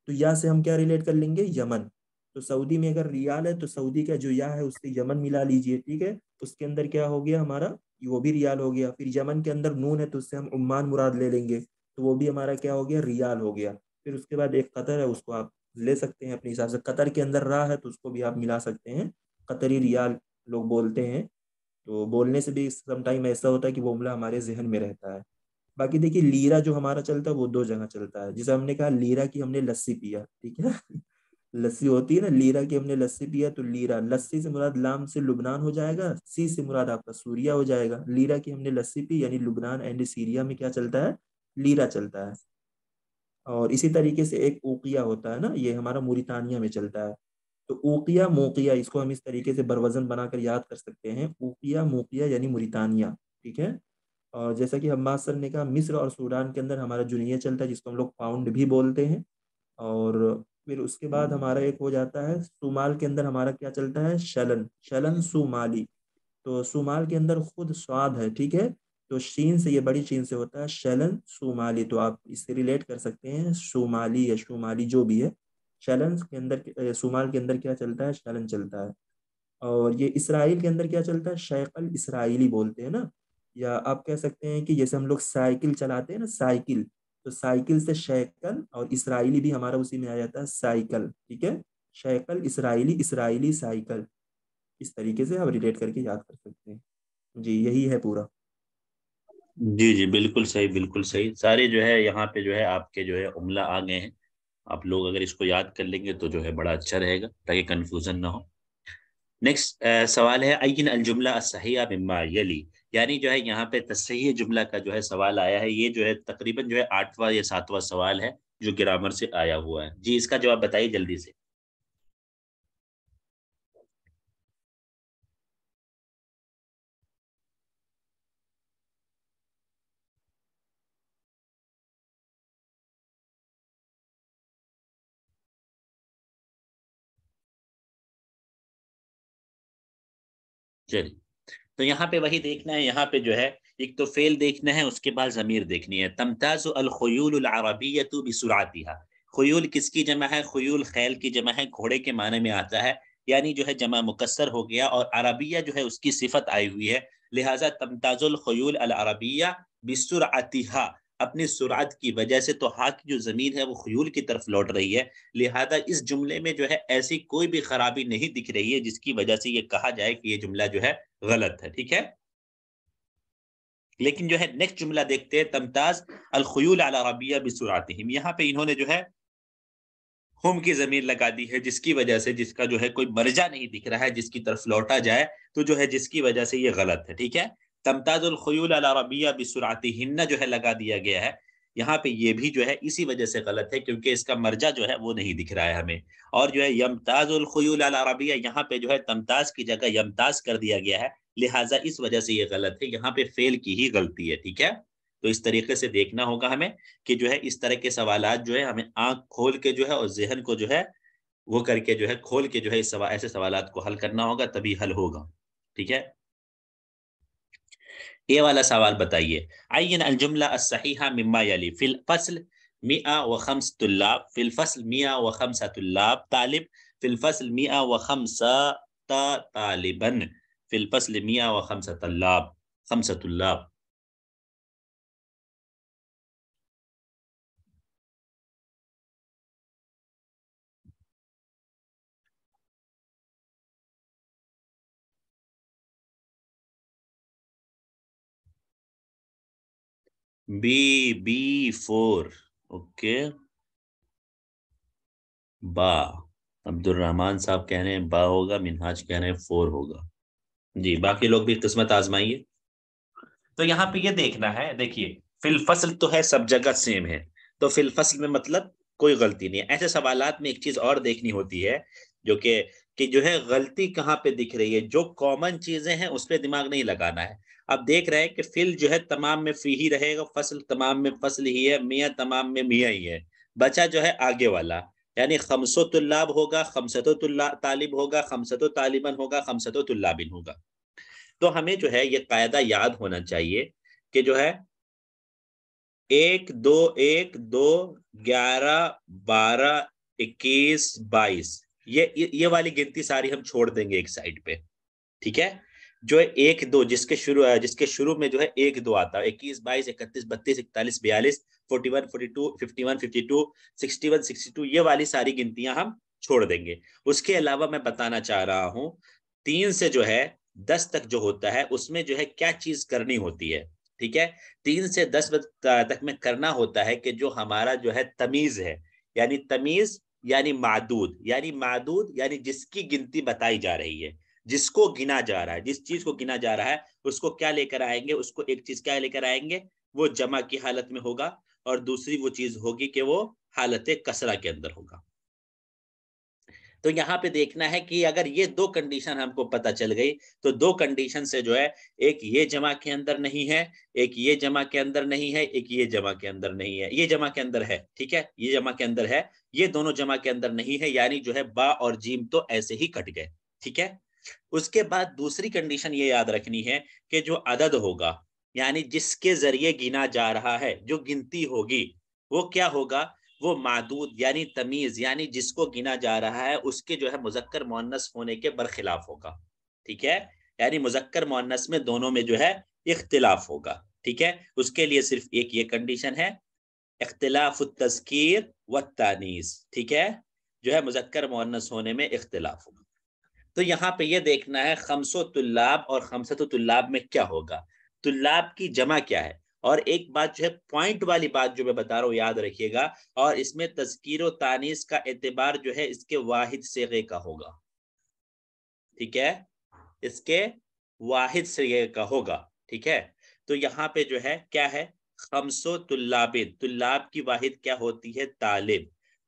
تو یا سے ہم کیا ریلیٹ کر لیں گے؟ یمن. تو سعودی میں اگر ریال ہے تو سعودی کا جو یا ہے اس سے یمن ملا لیجئے. ٹھیک ہے، اس کے اندر کیا ہو گیا ہمارا؟ وہ بھی ریال ہو گیا. پھر یمن کے اندر نون ہے تو اس سے ہم عمان مراد لے لیں گے، تو وہ بھی ہمارا کیا ہو گیا؟ ریال ہو گیا. پھر اس کے بعد ایک قطر ہے، اس کو آپ لے سکتے ہیں اپنے حساب سے. قطر کے اندر راہ ہے تو اس کو بھی آپ ملا سکتے ہیں. قطری ریال لوگ بولتے ہیں. تو بولنے سے بھی سم ٹائم ایسا ہوتا ہے کہ وہ عملہ ہمارے ذہن میں رہتا ہے. باقی دیکھیے لیرا جو ہمارا چلتا ہے وہ دو جگہ چلتا ہے. جسے ہم نے کہا لیرا کی ہم نے لسی پیا. ٹھیک ہے لسی ہوتی ہے نا، لیرا کی ہم نے لسی پیا تو لیرا. لسی سے مراد لام سے لبنان ہو جائے گا. سی سے مراد آپ کا سوریا ہو جائے گا. لیرا کی ہم نے لسی پی یعنی لبنان اینڈ سیریا میں کیا چلتا ہے؟ لیرا چلتا ہے. اور اسی طریقے سے ایک اوقیہ ہوتا ہے نا، یہ ہمارا موریتانیہ میں چلتا ہے. تو اوقیہ موقیہ اس کو ہم اس طریقے سے بروزن بنا کر یاد کر سکتے ہیں. اوقیہ موقیہ یعنی موریتانیہ. ٹھیک ہے، اور جیسا کہ حماد سر نے کہا مصر اور سوڈان کے اندر ہمارا جنیہ چلتا ہے جس کو ہم لوگ پاؤنڈ بھی بولتے ہیں. اور پھر اس کے بعد ہمارا ایک ہو جاتا ہے صومال کے اندر ہمارا کیا چلتا ہے؟ شلن صومالی. تو صومال کے اندر خود سواد ہے. ٹھیک ہے، تو شین سے، یہ بڑی چین سے ہوتا ہے شلن صومالی. تو آپ اس سے ریلیٹ کر سکتے ہیں صومالی یا شمالی جو بھی ہے. شلن کے اندر صومال کے اندر کیا چلتا ہے؟ شلن چلتا ہے. اور یہ اسرائیل کے اندر کیا چلتا ہے؟ شیقل اسرائیلی بولتے ہیں نا، یا آپ کہہ سکتے ہیں کہ جیسے ہم لوگ سائیکل چلاتے ہیں نا، سائیکل، تو سائیکل سے شیقل، اور اسرائیلی بھی ہمارا اسی میں آ جاتا ہے سائیکل، ٹھیک ہے، شیقل اسرائیلی، اسرائیلی سائیکل، اس طریقے سے آپ ریلیٹ کر کے یاد کر سکتے ہیں. جی یہی ہے پورا. جی جی بالکل صحیح، بالکل صحیح. سارے جو ہے یہاں پہ جو ہے آپ کے جو ہے عملہ آ گئے ہیں. آپ لوگ اگر اس کو یاد کر لیں گے تو جو ہے بڑا اچھا رہے گا تاکہ کنفیوژن نہ ہو. نیکسٹ سوال ہے عین الجملہ الصحیح مما یلی، یعنی جو ہے یہاں پہ تصحیح جملہ کا جو ہے سوال آیا ہے. یہ جو ہے تقریباً جو ہے 8واں یا 7واں سوال ہے جو گرامر سے آیا ہوا ہے. جی اس کا جواب بتائیے جلدی سے. چلیے تو یہاں پہ وہی دیکھنا ہے. یہاں پہ جو ہے ایک تو فعل دیکھنا ہے، اس کے بعد ضمیر دیکھنی ہے. تمتاز الخیول العربیۃ بسرعتها. خیول کس کی جمع ہے؟ خیول خیل کی جمع ہے، گھوڑے کے معنی میں آتا ہے، یعنی جو ہے جمع مکسر ہو گیا، اور عربیہ جو ہے اس کی صفت آئی ہوئی ہے، لہٰذا تمتاز الخیول العربیہ بسرعتها، اپنی سرعت کی وجہ سے. تو ہا کی جو ضمیر ہے وہ خیول کی طرف لوٹ رہی ہے، لہذا اس جملے میں جو ہے ایسی کوئی بھی خرابی نہیں دکھ رہی ہے جس کی وجہ سے یہ کہا جائے کہ یہ جملہ جو ہے غلط ہے. ٹھیک ہے، لیکن جو ہے نیکسٹ جملہ دیکھتے ہیں، تمتاز الخیول العربیہ بسرعتہم. یہاں پہ انہوں نے جو ہے ہم کی ضمیر لگا دی ہے، جس کی وجہ سے، جس کا جو ہے کوئی مرجع نہیں دکھ رہا ہے جس کی طرف لوٹا جائے، تو جو ہے جس کی وجہ سے یہ غلط ہے. ٹھیک ہے، تمتاز الخیول العربیہ بسرعتہن جو ہے لگا دیا گیا ہے. یہاں پہ یہ بھی جو ہے اسی وجہ سے غلط ہے کیونکہ اس کا مرجع جو ہے وہ نہیں دکھ رہا ہے ہمیں. اور جو ہے یمتاز الخیول العربیہ، یہاں پہ جو ہے تمتاز کی جگہ یمتاز کر دیا گیا ہے، لہٰذا اس وجہ سے یہ غلط ہے. یہاں پہ فعل کی ہی غلطی ہے. ٹھیک ہے، تو اس طریقے سے دیکھنا ہوگا ہمیں کہ جو ہے اس طرح کے سوالات جو ہے ہمیں آنکھ کھول کے جو ہے اور ذہن کو جو ہے وہ کر کے جو ہے کھول کے جو ہے ایسے سوالات کو حل کرنا ہوگا، تبھی حل ہوگا. ٹھیک ہے، یہ والا سوال بتائیے. عین الجملہ الصحیحہ مما یلی. فی الفصل 105 طلاب، فی الفصل 105 طلاب طالب، فی الفصل 105 طالبا، فی الفصل 105 طلاب 5 طلاب. بی 4. اوکے، با. عبد الرحمن صاحب کہہ رہے ہیں با ہوگا، منہاج کہہ رہے ہیں 4 ہوگا. جی باقی لوگ بھی قسمت آزمائیے. تو یہاں پہ یہ دیکھنا ہے، دیکھیے فی الفصل تو ہے، سب جگہ سیم ہے، تو فی الفصل میں مطلب کوئی غلطی نہیں ہے. ایسے سوالات میں ایک چیز اور دیکھنی ہوتی ہے جو کہ جو ہے غلطی کہاں پہ دکھ رہی ہے. جو کامن چیزیں ہیں اس پہ دماغ نہیں لگانا ہے. اب دیکھ رہے ہیں کہ فل جو ہے تمام میں فی ہی رہے گا، فصل تمام میں فصل ہی ہے، میاں تمام میں میاں ہی ہے. بچہ جو ہے آگے والا، یعنی 500 طلاب ہوگا، 500 طالب ہوگا، 500 طالبن ہوگا، 500 طلابن ہوگا. تو ہمیں جو ہے یہ قاعدہ یاد ہونا چاہیے کہ جو ہے 1 2 1 2 11 12 21 22، یہ والی گنتی ساری ہم چھوڑ دیں گے ایک سائڈ پہ. ٹھیک ہے، جو 1 2 جس کے شروع میں جو ہے 1 2 آتا ہے، 21 22 31 32 41 42 41 42 51 52 61 62، یہ والی ساری گنتیاں ہم چھوڑ دیں گے. اس کے علاوہ میں بتانا چاہ رہا ہوں 3 سے جو ہے 10 تک جو ہوتا ہے اس میں جو ہے کیا چیز کرنی ہوتی ہے. ٹھیک ہے، 3 سے 10 تک میں کرنا ہوتا ہے کہ جو ہمارا جو ہے تمیز ہے، یعنی تمیز یعنی معدود، یعنی جس کی گنتی بتائی جا رہی ہے، جس کو گنا جا رہا ہے، جس چیز کو گنا جا رہا ہے اس کو کیا لے کر آئیں گے، اس کو ایک چیز کیا لے کر آئیں گے، وہ جمع کی حالت میں ہوگا، اور دوسری وہ چیز ہوگی کہ وہ حالت کسرہ کے اندر ہوگا. تو یہاں پہ دیکھنا ہے کہ اگر یہ 2 کنڈیشن ہم کو پتہ چل گئی تو 2 کنڈیشن سے جو ہے ایک یہ جمع کے اندر نہیں ہے، ایک یہ جمع کے اندر نہیں ہے، ایک یہ جمع کے اندر نہیں ہے، یہ جمع کے اندر ہے. ٹھیک ہے، یہ جمع کے اندر ہے، یہ دونوں جمع کے اندر نہیں ہے، یعنی جو ہے با اور جیم تو ایسے ہی کٹ گئے. ٹھیک ہے، اس کے بعد دوسری کنڈیشن یہ یاد رکھنی ہے کہ جو عدد ہوگا، یعنی جس کے ذریعے گنا جا رہا ہے، جو گنتی ہوگی وہ کیا ہوگا، وہ معدود یعنی تمیز یعنی جس کو گنا جا رہا ہے اس کے جو ہے مذکر مؤنث ہونے کے برخلاف ہوگا. ٹھیک ہے, یعنی مذکر مؤنث میں دونوں میں جو ہے اختلاف ہوگا. ٹھیک ہے, اس کے لیے صرف ایک یہ کنڈیشن ہے, اختلاف التذکیر والتانیث. ٹھیک ہے, جو ہے مذکر مؤنث ہونے میں اختلاف ہوگا. تو یہاں پہ یہ دیکھنا ہے خمسو طلاب اور خمسۃ طلاب میں کیا ہوگا, طلاب کی جمع کیا ہے. اور ایک بات جو ہے پوائنٹ والی بات جو میں بتا رہا ہوں یاد رکھیے گا, اور اس میں تذکیر و تانیث کا اعتبار جو ہے اس کے واحد صیغے کا ہوگا. ٹھیک ہے, اس کے واحد صیغے کا ہوگا. ٹھیک ہے, تو یہاں پہ جو ہے کیا ہے, خمسو طلاب, طلاب کی واحد کیا ہوتی ہے, طالب.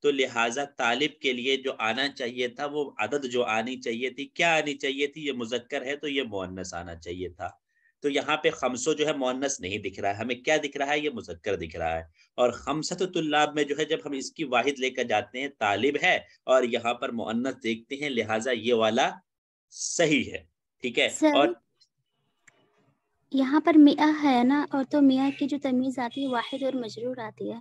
تو لہٰذا طالب کے لیے جو آنا چاہیے تھا وہ عدد جو آنی چاہیے تھی, کیا آنی چاہیے تھی, یہ مذکر ہے تو یہ مؤنث آنا چاہیے تھا. تو یہاں پہ خمسو جو ہے مؤنث نہیں دکھ رہا ہے, ہمیں کیا دکھ رہا ہے, یہ مذکر دکھ رہا ہے. اور خمسۃ طلاب میں جو ہے جب ہم اس کی واحد لے کر جاتے ہیں طالب ہے, اور یہاں پر مؤنث دیکھتے ہیں, لہٰذا یہ والا صحیح ہے. ٹھیک ہے, اور یہاں پر میاں ہے نا, اور تو میاں کی جو تمیز آتی ہے واحد اور مجرور آتی ہے.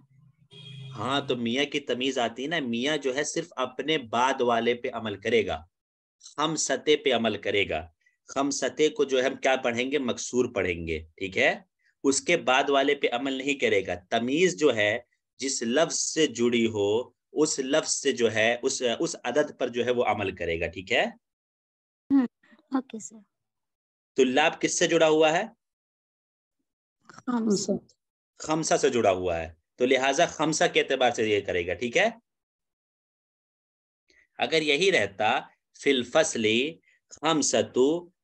ہاں, تو میاں کی تمیز آتی ہے نا, میاں جو ہے صرف اپنے بعد والے پہ عمل کرے گا, خمستے پہ عمل کرے گا. خمستے کو جو ہے ہم کیا پڑھیں گے, مکسور پڑھیں گے. ٹھیک ہے, اس کے بعد والے پہ عمل نہیں کرے گا. تمیز جو ہے جس لفظ سے جڑی ہو اس لفظ سے جو ہے اس عدد پر جو ہے وہ عمل کرے گا. ٹھیک ہے, اوکے سر. طلاب کس سے جڑا ہوا ہے, خمسہ. خمسہ سے جڑا ہوا ہے, تو لہٰذا خمسہ کے اعتبار سے یہ کرے گا. ٹھیک ہے, اگر یہی رہتا فی الفصل خمسۃ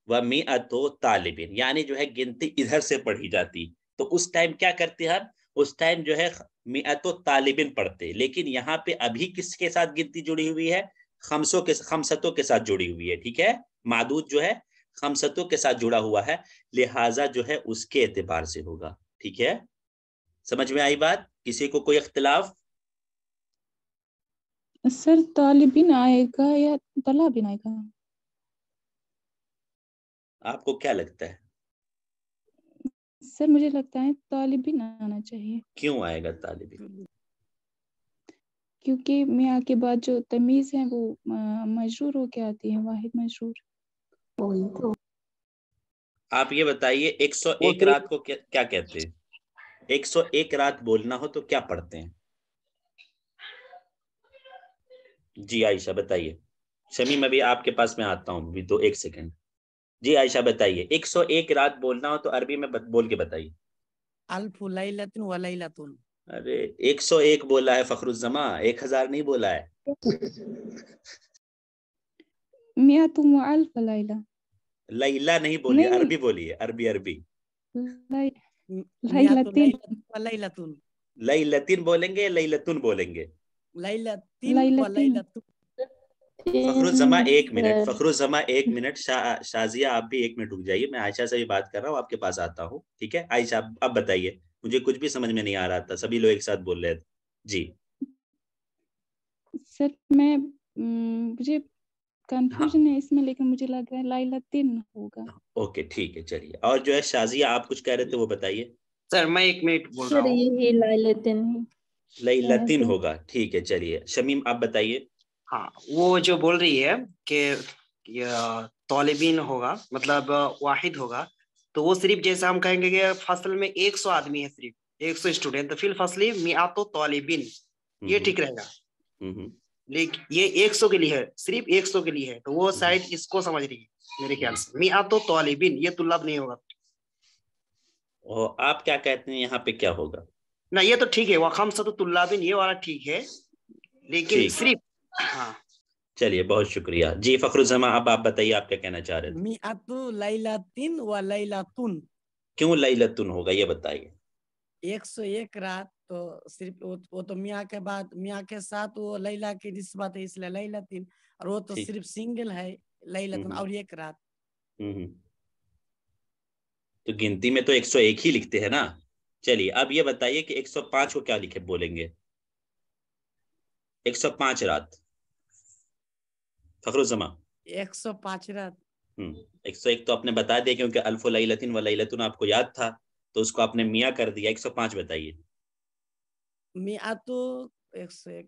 و مئۃ طالب, یعنی جو ہے گنتی ادھر سے پڑھی جاتی, تو اس ٹائم کیا کرتے ہیں, اس ٹائم جو ہے مئۃ طالب پڑھتے. لیکن یہاں پہ ابھی کس کے ساتھ گنتی جڑی ہوئی ہے, خمسطوں کے ساتھ جڑی ہوئی ہے. ٹھیک ہے, معدود جو ہے خمسطوں کے ساتھ جڑا ہوا ہے, لہٰذا جو ہے اس کے اعتبار سے ہوگا. ٹھیک ہے, سمجھ میں آئی بات, کسی کو کوئی اختلاف؟ سر طالبین آئے گا یا طلابین آئے گا؟ آپ کو کیا لگتا ہے؟ سر مجھے لگتا ہے طالبین آنا چاہیے. کیوں آئے گا طالب؟ کیونکہ میاں کے بعد جو تمیز ہے وہ مجرور ہو کے آتی ہے, واحد مجرور. وہی تو. آپ یہ بتائیے 101 رات کو کیا کہتے ہیں, 101 رات بولنا ہو تو کیا پڑھتے ہیں؟ جی عائشہ بتائیے. شمیم ابھی آپ کے پاس میں آتا ہوں, ابھی ایک سیکنڈ. جی عائشہ بتائیے, 101 رات بولنا ہو تو عربی میں بول کے بتائیے. الف لیلۃ و لیلۃ. ارے 101 بولا ہے فخر الزماں, 1000 نہیں بولا ہے. مئۃ و الف لیلہ. لیلہ نہیں بولیے, عربی بولیے, عربی. لیلتن بولیں گے, لیلتن بولیں گے, فخر الزماں 1 منٹ, فخر الزماں 1 منٹ. شازیہ آپ بھی 1 منٹ رک جائیے, میں عائشہ سے بھی بات کر رہا ہوں, آپ کے پاس آتا ہوں. ٹھیک ہے عائشہ, اب بتائیے, مجھے کچھ بھی سمجھ میں نہیں آ رہا تھا, سبھی لوگ ایک ساتھ بول رہے تھے. جی سر مجھے کنفیوژن ہے اس میں, لیکن مجھے لگ رہا ہے لیلتن ہوگا. اوکے ٹھیک ہے, چلیے. اور جو ہے شازیہ آپ کچھ کہہ رہے تھے وہ بتائیے. سر میں 1 منٹ بول رہا ہوں. یہی لیلتن لیلتن ہوگا, ٹھیک ہے. چلیے شمیم آپ بتائیے. ہاں, وہ جو بول رہی ہے کہ طالبین ہوگا مطلب واحد ہوگا, تو وہ صرف جیسا ہم کہیں گے کہ فصل میں 100 آدمی ہے, صرف 100 اسٹوڈنٹ, تو فی الفصل مئات طالبین, یہ ٹھیک رہے گا. لیکن یہ 100 کے لیے ہے, صرف 100 کے لیے ہے, تو وہ شاید اس کو سمجھ رہی ہے میرے خیال سے. مئات طالبین, یہ طلاب نہیں ہوگا. آپ کیا کہتے ہیں یہاں پہ کیا ہوگا؟ نہ یہ تو ٹھیک ہے, وہ خمسۃ طلابین یہ والا ٹھیک ہے, لیکن صرف ہاں. چلیے بہت شکریہ. جی فخر الزماں, اب آپ بتائیے, آپ کیا کہنا چاہ رہے تھے؟ مئۃ لیلۃ و لیلۃ. کیوں لیلتن ہوگا یہ بتائیے. 101 رات, تو صرف وہ تو میاں کے بعد میاں کے ساتھ وہ لیلا کی نسبت ہے, اس لیے لیلتن, اور وہ تو صرف سنگل ہے لیلتن اور 1 رات. تو گنتی میں تو 101 ہی لکھتے ہیں نا. چلیے اب یہ بتائیے کہ 105 کو کیا لکھے بولیں گے, 105 رات. فخر الزماں 105 رات. 101 تو آپ نے بتا دیا, کیونکہ الف لیلتن و لیلتن آپ کو یاد تھا, تو اس کو آپ نے میاں کر دیا. 105 بتائیے. مئۃ 101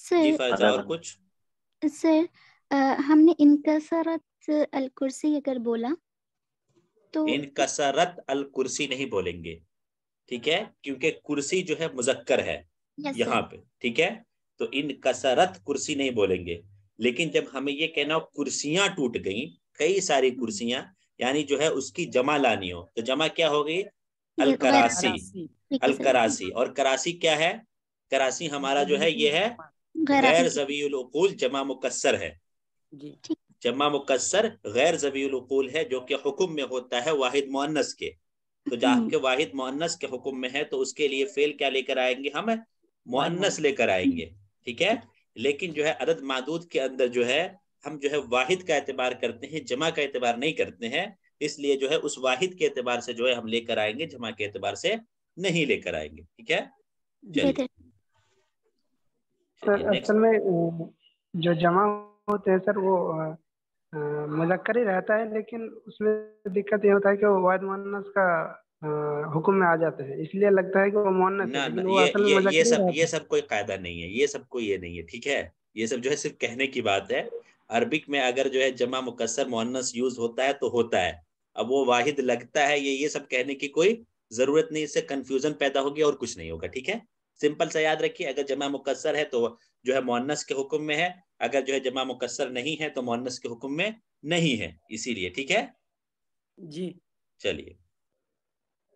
جی فائزہ اور کچھ؟ سر ہم نے انکسرت الکرسی اگر بولا تو انکسرت الکرسی نہیں بولیں گے، ٹھیک ہے، کیونکہ کرسی جو ہے مذکر ہے یہاں پہ، ٹھیک ہے، تو انکسرت کرسی نہیں بولیں گے. لیکن جب ہمیں یہ کہنا ہو کرسیاں ٹوٹ گئیں، کئی ساری کرسیاں، یعنی جو ہے اس کی جمع لانی ہو، تو جمع کیا ہوگی؟ الکراسی. الکراسی. اور کراسی کیا ہے؟ کراسی ہمارا جو ہے یہ ہے غیر ذوی العقول جمع مکسر ہے. جمع مکسر غیر ذوی العقول ہے، جو کہ حکم میں ہوتا ہے واحد مؤنث کے. تو جب کے واحد مؤنث کے حکم میں ہے تو اس کے لیے فعل کیا لے کر آئیں گے؟ ہم مؤنث لے کر آئیں گے، ٹھیک ہے. لیکن جو ہے عدد معدود کے اندر جو ہے ہم جو ہے واحد کا اعتبار کرتے ہیں، جمع کا اعتبار نہیں کرتے ہیں، اس لیے جو ہے اس واحد کے اعتبار سے جو ہے ہم لے کر آئیں گے، جمع کے اعتبار سے نہیں لے کر آئیں گے، ٹھیک ہے. چلیے سر اصل میں جو جمع ہوتے ہیں سر وہ مذکر ہی رہتا ہے، لیکن اس میں دقت یہ ہوتا ہے کہ وہ واحد مؤنث کا حکم میں آ جاتے ہیں، اس لیے لگتا ہے کہ وہ مؤنث ہے، لیکن وہ اصل میں مذکر ہی رہتا ہے. یہ سب کوئی قاعدہ نہیں ہے، یہ سب کوئی یہ نہیں ہے، ٹھیک ہے. یہ سب جو ہے صرف کہنے کی بات ہے. عربک میں اگر جو ہے جمع مکسر مؤنث یوز ہوتا ہے تو ہوتا ہے. اب وہ واحد لگتا ہے، یہ سب کہنے کی کوئی ضرورت نہیں، اس سے کنفیوژن پیدا ہوگی اور کچھ نہیں ہوگا، ٹھیک ہے. سمپل سے یاد رکھیے، اگر جمع مکسر ہے تو جو ہے مؤنث کے حکم میں ہے، اگر جو ہے جمع مکسر نہیں ہے تو مؤنث کے حکم میں نہیں ہے، اسی لیے، ٹھیک ہے. جی چلیے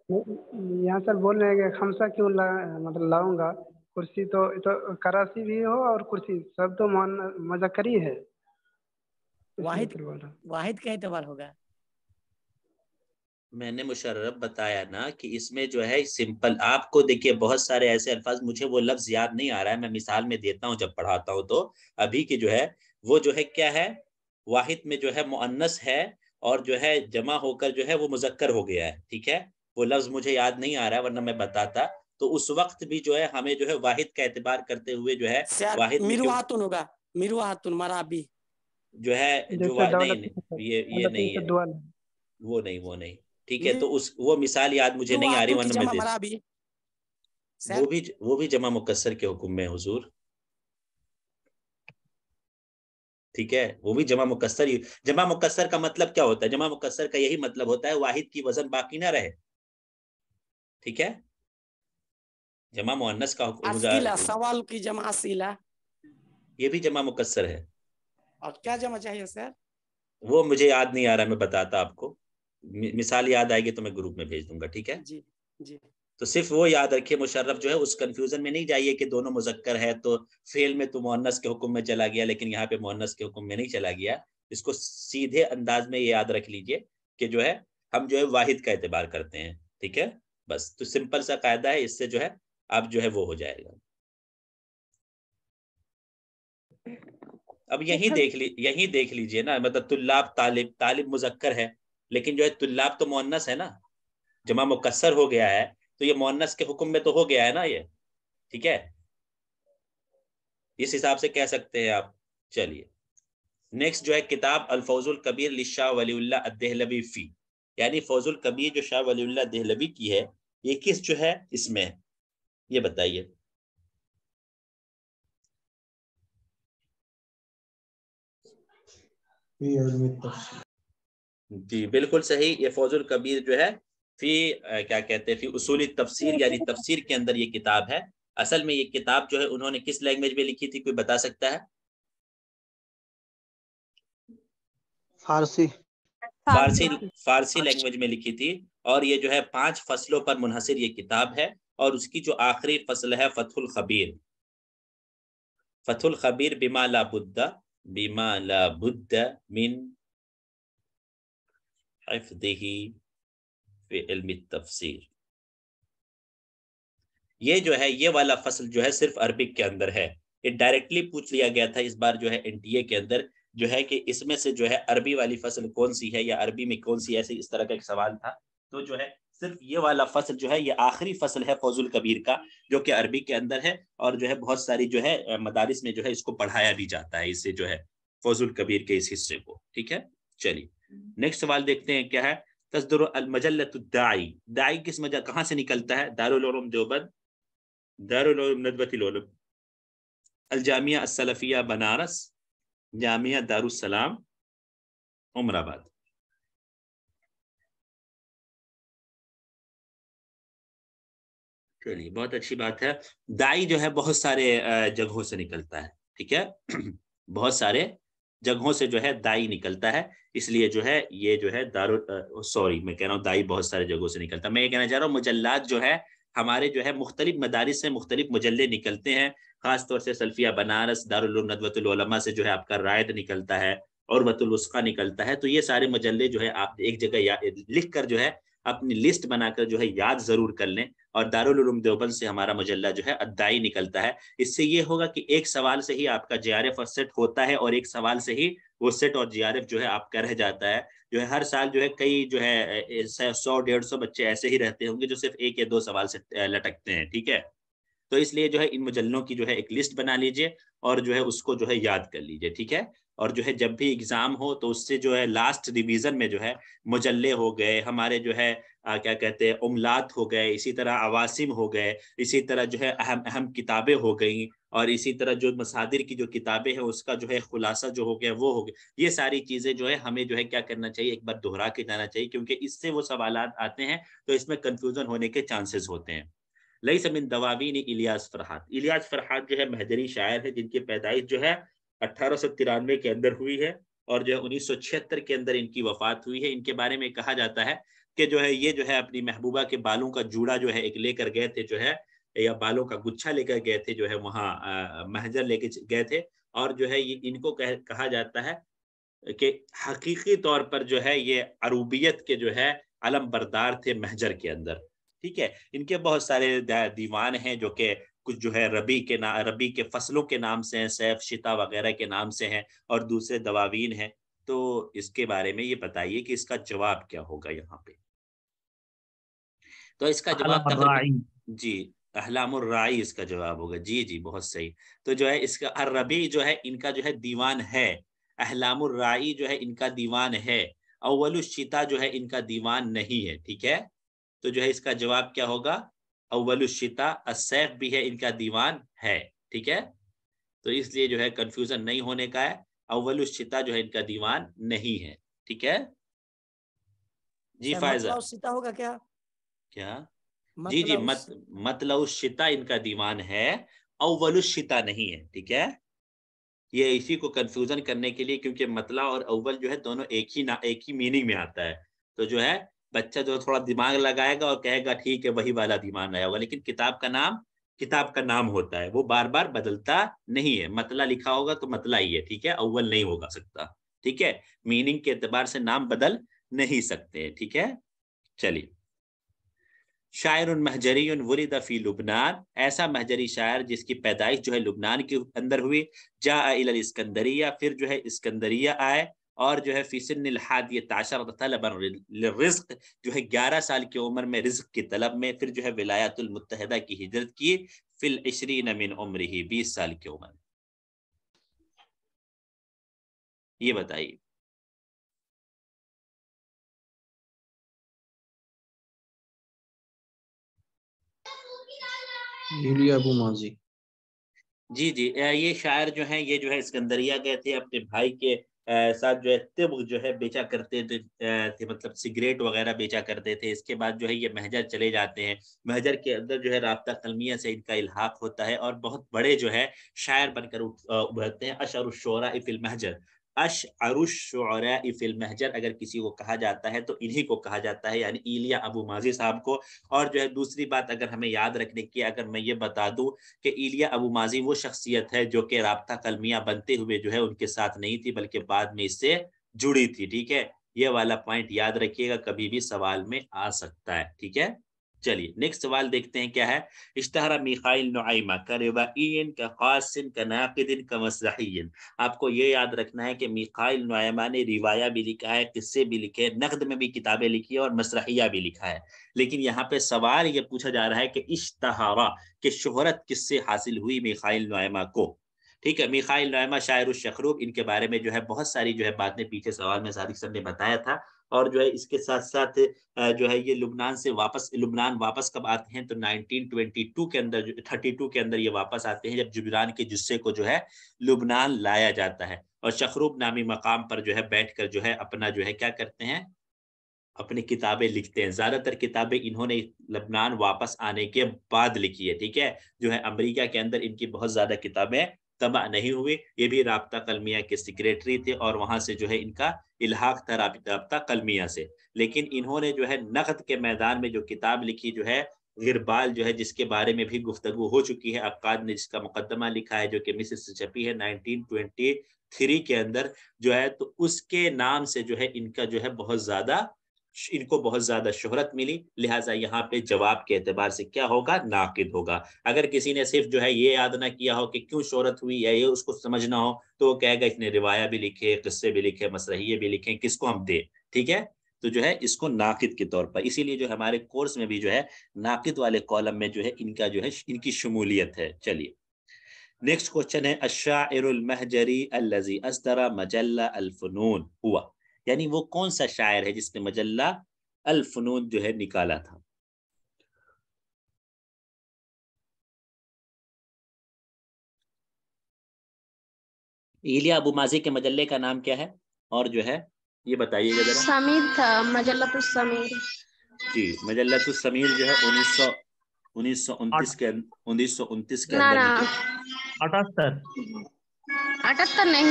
یہاں سر بول رہے ہیں کہ خمسہ کیوں مطلب لاؤں گا، کرسی تو کراسی بھی ہو اور کرسی سب تو مذکر ہی ہے. واحد کا اعتبار ہوگا. میں نے مشرف بتایا نا کہ اس میں جو ہے سمپل، آپ کو دیکھیے بہت سارے ایسے الفاظ، مجھے وہ لفظ یاد نہیں آ رہا ہے، میں مثال میں دیتا ہوں جب پڑھاتا ہوں. تو ابھی کی جو ہے وہ جو ہے کیا ہے، واحد میں جو ہے مؤنث ہے اور جو ہے جمع ہو کر جو ہے وہ مذکر ہو گیا ہے، ٹھیک ہے. وہ لفظ مجھے یاد نہیں آ رہا ہے ورنہ میں بتاتا. تو اس وقت بھی جو ہے ہمیں جو ہے واحد کا اعتبار کرتے ہوئے جو ہے واحد میں ہوگا میرواتن مرابی جو ہے جو نہیں یہ نہیں ہے، وہ نہیں، ٹھیک ہے. تو اس وہ مثال یاد مجھے نہیں آ رہی ورنہ میں وہ بھی جمع مکسر کے حکم میں حضور، ٹھیک ہے. وہ بھی جمع مکسر ہی. جمع مکسر کا مطلب کیا ہوتا ہے؟ جمع مکسر کا یہی مطلب ہوتا ہے واحد کی وزن باقی نہ رہے، ٹھیک ہے. جمع مؤنث کا سوال کی جمع اسیلہ، یہ بھی جمع مکسر ہے. اور کیا جمع چاہیے سر؟ وہ مجھے یاد نہیں آ رہا، میں بتاتا آپ کو، مثال یاد آئے گی تو میں گروپ میں بھیج دوں گا، ٹھیک ہے. جی جی. تو صرف وہ یاد رکھیے مشرف جو ہے اس کنفیوژن میں نہیں جائیے کہ دونوں مذکر ہے تو فعل میں تو مؤنث کے حکم میں چلا گیا لیکن یہاں پہ مؤنث کے حکم میں نہیں چلا گیا. اس کو سیدھے انداز میں یہ یاد رکھ لیجئے کہ جو ہے ہم جو ہے واحد کا اعتبار کرتے ہیں، ٹھیک ہے. بس تو سمپل سا قاعدہ ہے، اس سے جو ہے اب جو ہے وہ ہو جائے گا. اب یہیں دیکھ لیجئے نا، مطلب طلاب طالب مذکر ہے لیکن جو ہے طلاب تو مؤنث ہے نا، جمع مکسر ہو گیا ہے تو یہ مؤنث کے حکم میں تو ہو گیا ہے نا یہ، ٹھیک ہے. اس حساب سے کہہ سکتے ہیں آپ. چلیے نیکسٹ جو ہے کتاب الفوز الکبیر لشاہ ولی اللہ الدہلوی فی، یعنی فوز الکبیر جو شاہ ولی اللہ دہلوی کی ہے، یہ کس جو ہے اس میں یہ بتائیے. جی بالکل صحیح، یہ فوز الکبیر جو ہے فی کیا کہتے ہیں فی اصول تفسیر، یعنی تفسیر کے اندر یہ کتاب ہے. اصل میں یہ کتاب جو ہے انہوں نے کس لینگویج میں لکھی تھی، کوئی بتا سکتا ہے؟ فارسی لینگویج میں لکھی تھی. اور یہ جو ہے 5 فصلوں پر منحصر یہ کتاب ہے، اور اس کی جو آخری فصل ہے فتح الخبیر. فتح الخبیر بما لا بد من حفظہ فی علم التفسیر. یہ جو ہے یہ والا فصل جو ہے صرف عربک کے اندر ہے. یہ ڈائریکٹلی پوچھ لیا گیا تھا اس بار جو ہے NTA کے اندر جو ہے کہ اس میں سے جو ہے عربی والی فصل کون سی ہے یا عربی میں کون سی، ایسے اس طرح کا ایک سوال تھا. تو جو ہے صرف یہ والا فصل جو ہے یہ آخری فصل ہے فوز الکبیر کا، جو کہ عربی کے اندر ہے، اور جو ہے بہت ساری جو ہے مدارس میں جو ہے اس کو پڑھایا بھی جاتا ہے، اس سے جو ہے فوز الکبیر کے اس حصے کو، ٹھیک ہے. چلیے نیکسٹ سوال دیکھتے ہیں کیا ہے. تصدر المجلۃ الداعی، داعی کس کہاں سے نکلتا ہے؟ دارالعلوم دیوبند، دارالعلوم ندوۃ العلوم. الجامعہ السلفیہ بنارس، جامعہ دارالسلام عمر آباد۔ چلیے بہت اچھی بات ہے۔ دائی جو ہے بہت سارے جگہوں سے نکلتا ہے، ٹھیک ہے، بہت سارے جگہوں سے جو ہے دائی نکلتا ہے، اس لیے جو ہے یہ جو ہے میں کہہ رہا ہوں دائی بہت سارے جگہوں سے نکلتا ہے۔ میں یہ کہنا چاہ رہا ہوں مجلات جو ہے ہمارے جو ہے مختلف مدارس سے مختلف مجلے نکلتے ہیں، خاص طور سے سلفیہ بنارس، دارالعلوم ندوۃ العلماء سے جو ہے آپ کا رائد نکلتا ہے، عروۃ الوثقیٰ نکلتا ہے۔ تو یہ سارے مجلے جو ہے آپ ایک جگہ لکھ کر جو ہے اپنی لسٹ بنا کر جو ہے یاد ضرور کر لیں۔ اور دارالعلوم دیوبند سے ہمارا مجلہ جو ہے الدائی نکلتا ہے۔ اس سے یہ ہوگا کہ ایک سوال سے ہی آپ کا جے آر ایف سیٹ ہوتا ہے، اور ایک سوال سے ہی وہ سیٹ اور جے آر ایف جو ہے آپ کا رہ جاتا ہے۔ جو ہے ہر سال جو ہے کئی جو ہے 100-150 بچے ایسے ہی رہتے ہوں گے جو صرف ایک یا دو سوال سے لٹکتے ہیں، ٹھیک ہے۔ تو اس لیے جو ہے ان مجلوں کی جو ہے ایک لسٹ بنا لیجئے اور جو ہے اس کو جو ہے یاد کر لیجئے، ٹھیک ہے۔ اور جو ہے جب بھی ایگزام ہو تو اس سے جو ہے لاسٹ ریویژن میں جو ہے مجلے ہو گئے ہمارے، جو ہے کیا کہتے ہیں املات ہو گئے، اسی طرح عواسم ہو گئے، اسی طرح جو ہے اہم کتابیں ہو گئیں، اور اسی طرح جو مصادر کی جو کتابیں ہیں اس کا جو ہے خلاصہ جو ہو گیا وہ ہو گیا۔ یہ ساری چیزیں جو ہے ہمیں جو ہے کیا کرنا چاہیے، ایک بار دہرا کے جانا چاہیے، کیونکہ اس سے وہ سوالات آتے ہیں تو اس میں کنفیوژن ہونے کے چانسز ہوتے ہیں۔ لیس من دواوین الیاس فرحات، الیاس فرحات جو ہے مہجری شاعر ہے جن کی پیدائش جو ہے 1893 کے اندر ہوئی ہے، اور جو ہے 1976 کے اندر ان کی وفات ہوئی ہے۔ ان کے بارے میں کہا جاتا ہے کہ جو ہے یہ جو ہے اپنی محبوبہ کے بالوں کا جوڑا جو ہے ایک لے کر گئے تھے، جو ہے یا بالوں کا گچھا لے کر گئے تھے، جو ہے وہاں محجر لے کے گئے تھے، اور جو ہے یہ ان کو کہا جاتا ہے کہ حقیقی طور پر جو ہے یہ عروبیت کے جو ہے علم بردار تھے محجر کے اندر، ٹھیک ہے۔ ان کے بہت سارے دیوان ہیں جو کہ کچھ جو ہے ربی کے فصلوں کے نام سے ہیں، سیف شتا وغیرہ کے نام سے ہیں، اور دوسرے دواوین ہیں۔ تو اس کے بارے میں یہ بتائیے کہ اس کا جواب کیا ہوگا یہاں پہ۔ تو اس کا جواب جی احلام الراعی اس کا جواب ہوگا۔ جی جی بہت صحیح۔ تو جو ہے اس کا الربی جو ہے ان کا جو ہے دیوان ہے، احلام الراعی جو ہے ان کا دیوان ہے، اول الشتا جو ہے ان کا دیوان نہیں ہے، ٹھیک ہے۔ تو جو ہے اس کا جواب کیا ہوگا، اول الشتا، السیف بھی ہے ان کا دیوان ہے، ٹھیک ہے۔ تو اس لیے جو ہے کنفیوژن نہیں ہونے کا ہے، اول الشتا جو ہے ان کا دیوان نہیں ہے، ٹھیک ہے جی۔ فائزہ ہوگا کیا جی جی مطلع الشتا ان کا دیوان ہے، اول الشتا نہیں ہے، ٹھیک ہے۔ یہ اسی کو کنفیوژن کرنے کے لیے، کیونکہ مطلع اور اول جو ہے دونوں ایک ہی میننگ میں آتا ہے، تو جو ہے بچہ جو تھوڑا دماغ لگائے گا اور کہے گا ٹھیک ہے وہی والا دیوان آیا ہوگا، لیکن کتاب کا نام ہوتا ہے، وہ بار بار بدلتا نہیں ہے۔ مطلع لکھا ہوگا تو مطلع ہی ہے، ٹھیک ہے، اول نہیں ہوگا سکتا، ٹھیک ہے۔ میننگ کے اعتبار سے نام بدل نہیں سکتے، ٹھیک ہے۔ چلیے، شاعر مہجری ولد فی لبنان، ایسا مہجری شاعر جس کی پیدائش جو ہے لبنان کے اندر ہوئی، جاء الی الاسکندریہ، پھر جو ہے اسکندریہ آئے، اور جو ہے فی سن الحادیۃ عشر طلبا للرزق، جو ہے 11 سال کی عمر میں رزق کی طلب میں، پھر جو ہے ولایات المتحدہ کی ہجرت کی، فی العشرین من عمرہ، 20 سال کی عمر۔ یہ بتائیے ایلیا ابو ماضی۔ جی جی، یہ شاعر جو ہیں یہ جو ہے اسکندریہ گئے تھے، اپنے بھائی کے ساتھ جو ہے طب جو ہے بیچا کرتے تھے، مطلب سگریٹ وغیرہ بیچا کرتے تھے۔ اس کے بعد جو ہے یہ محجر چلے جاتے ہیں، محجر کے اندر جو ہے رابطہ قلمیہ سے ان کا الحاق ہوتا ہے، اور بہت بڑے جو ہے شاعر بن کر ابھرتے ہیں۔ اشعر الشعراء فی المحجر، اشعر الشعراء فی المحجر اگر کسی کو کہا جاتا ہے تو انہی کو کہا جاتا ہے، یعنی ایلیا ابو ماضی صاحب کو۔ اور جو ہے دوسری بات اگر ہمیں یاد رکھنے کی، اگر میں یہ بتا دوں کہ ایلیا ابو ماضی وہ شخصیت ہے جو کہ رابطہ قلمیہ بنتے ہوئے جو ہے ان کے ساتھ نہیں تھی، بلکہ بعد میں اس سے جڑی تھی، ٹھیک ہے۔ یہ والا پوائنٹ یاد رکھیے گا، کبھی بھی سوال میں آ سکتا ہے، ٹھیک ہے۔ چلیے نیکسٹ سوال دیکھتے ہیں کیا ہے۔ اشتہر میخائیل نعیمہ کروائین کقاسن کناقد کمسرحی، آپ کو یہ یاد رکھنا ہے کہ میخائیل نعیمہ نے روایہ بھی لکھا ہے، قصے بھی لکھے، نقد میں بھی کتابیں لکھی اور مسرحیہ بھی لکھا ہے۔ لیکن یہاں پہ سوال یہ پوچھا جا رہا ہے کہ اشتہارا، کہ شہرت کس سے حاصل ہوئی میخائیل نعیمہ کو، ٹھیک ہے۔ میخائیل نعیمہ شاعر الشخروب، ان کے بارے میں جو ہے بہت ساری جو ہے باتیں پیچھے سوال میں صادق سر نے بتایا تھا، اور جو ہے اس کے ساتھ ساتھ جو ہے یہ لبنان واپس کب آتے ہیں تو 1922 کے اندر 32 کے اندر یہ واپس آتے ہیں، جب جبران کے جثے کو جو ہے لبنان لایا جاتا ہے، اور شخروب نامی مقام پر جو ہے بیٹھ کر جو ہے اپنا جو ہے کیا کرتے ہیں، اپنی کتابیں لکھتے ہیں۔ زیادہ تر کتابیں انہوں نے لبنان واپس آنے کے بعد لکھی ہے، ٹھیک ہے، جو ہے امریکہ کے اندر ان کی بہت زیادہ کتابیں طبع نہیں ہوئی۔ یہ بھی رابطہ قلمیہ کے سیکریٹری تھے، اور وہاں سے جو ہے ان کا الحاق تھا رابطہ قلمیہ سے، لیکن انہوں نے جو ہے نقد کے میدان میں جو کتاب لکھی جو ہے غربال جو ہے، جس کے بارے میں بھی گفتگو ہو چکی ہے، عقاد نے جس کا مقدمہ لکھا ہے جو کہ مصر سے چھپی ہے 1923 کے اندر جو ہے، تو اس کے نام سے جو ہے ان کا جو ہے ان کو بہت زیادہ شہرت ملی، لہٰذا یہاں پہ جواب کے اعتبار سے کیا ہوگا، ناقد ہوگا۔ اگر کسی نے صرف جو ہے یہ یاد نہ کیا ہو کہ کیوں شہرت ہوئی یا یہ اس کو سمجھنا ہو، تو وہ کہے گا اس نے روایہ بھی لکھے، قصے بھی لکھے، مسرحیے بھی لکھے، کس کو ہم دیں، ٹھیک ہے، تو جو ہے اس کو ناقد کے طور پر، اسی لیے جو ہمارے کورس میں بھی جو ہے ناقد والے کالم میں جو ہے ان کا جو ہے ان کی شمولیت ہے۔ چلیے نیکسٹ کوشچن ہے، الشاعر المہجری الذی اصدر مجلہ الفنون ہوا، یعنی وہ کون سا شاعر ہے جس نے مجلہ الفنون جو ہے نکالا تھا؟ ایلیا ابو ماضی کے مجلے کا نام کیا ہے، اور جو ہے یہ بتائیے گا ذرا۔ سمیر تھا، مجلۃ السمیر۔ جی، مجلۃ السمیر جو ہے 1929 کے نہ اندر نہ 78 نہیں،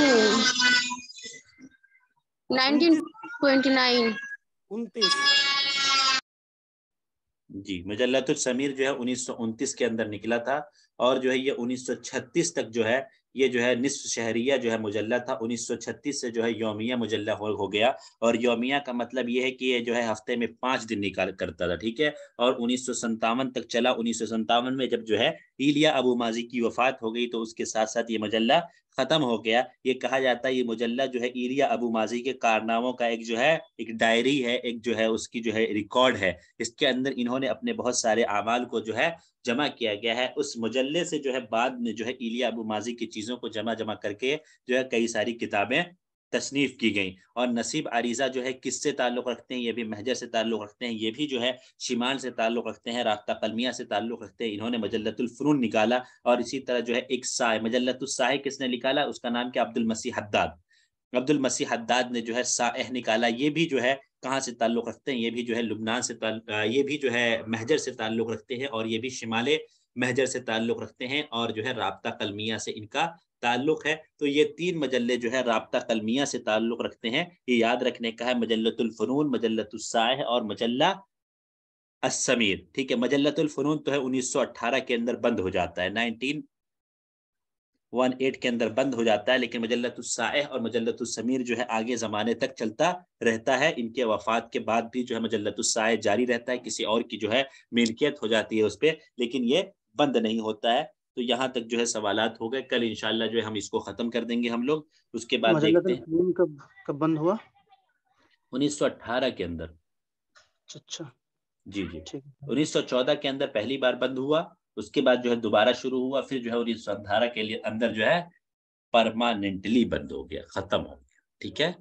1929۔ جی، مجلۃ السمیر جو ہے 1929 کے اندر نکلا تھا، اور جو ہے یہ 1936 تک جو ہے یہ جو ہے نصف شہریہ جو ہے مجلہ تھا، 1936 سے جو ہے یومیہ مجلہ ہو گیا، اور یومیہ کا مطلب یہ ہے کہ یہ جو ہے ہفتے میں 5 دن نکال کرتا تھا، ٹھیک ہے، اور 1957 تک چلا۔ 1957 میں جب جو ہے ایلیا ابو ماضی کی وفات ہو گئی تو اس کے ساتھ ساتھ یہ مجلہ ختم ہو گیا۔ یہ کہا جاتا ہے یہ مجلہ جو ہے ایلیا ابو ماضی کے کارناموں کا ایک جو ہے ایک ڈائری ہے، ایک جو ہے اس کی جو ہے ریکارڈ ہے، اس کے اندر انہوں نے اپنے بہت سارے اعمال کو جو ہے جمع کیا گیا ہے۔ اس مجلے سے جو ہے بعد میں جو ہے ایلیا ابو ماضی کی چیزوں کو جمع کر کے جو ہے کئی ساری کتابیں تصنیف کی گئیں۔ اور نصیب عریضہ جو ہے کس سے تعلق رکھتے ہیں، یہ بھی مہجر سے تعلق رکھتے ہیں، یہ بھی جو ہے شمال سے تعلق رکھتے ہیں، رابطہ قلمیہ سے تعلق رکھتے ہیں، انہوں نے مجلۃ الفنون نکالا۔ اور اسی طرح جو ہے ایک سائے، مجلۃ السائے کس نے نکالا، اس کا نام کیا، عبد المسیح حداد۔ عبد المسیح حداد نے جو ہے سائح نکالا، یہ بھی جو ہے کہاں سے تعلق رکھتے ہیں، یہ بھی جو ہے لبنان سے یہ بھی جو ہے مہجر سے تعلق رکھتے ہیں، اور یہ بھی شمال مہجر سے تعلق رکھتے ہیں، اور جو ہے رابطہ قلمیہ سے ان کا تعلق ہے۔ تو یہ 3 مجلے جو ہے رابطہ قلمیہ سے تعلق رکھتے ہیں، یہ یاد رکھنے کا ہے، مجلۃ الفنون، مجلۃ السائح اور مجلہ السمیر، ٹھیک ہے۔ مجلۃ الفنون تو ہے 1918 کے اندر بند ہو جاتا ہے، 1918 کے اندر بند ہو جاتا ہے، لیکن مجلۃ السائح اور مجلۃ السمیر جو ہے آگے زمانے تک چلتا رہتا ہے۔ ان کے وفات کے بعد بھی جو ہے مجلۃ السائح جاری رہتا ہے، کسی اور کی جو ہے ملکیت ہو جاتی ہے اس پہ، لیکن یہ بند نہیں ہوتا ہے۔ تو یہاں تک جو ہے سوالات ہو گئے، کل انشاءاللہ جو ہے ہم اس کو ختم کر دیں گے ہم لوگ، اس کے بعد دیکھتے ہیں۔ الفنون کب بند ہوا؟ 1918 کے اندر۔ اچھا جی 1914 کے اندر پہلی بار بند ہوا، اس کے بعد جو ہے دوبارہ شروع ہوا، پھر جو ہے 1918 کے لیے اندر جو ہے پرماننٹلی بند ہو گیا، ختم ہو گیا، ٹھیک ہے،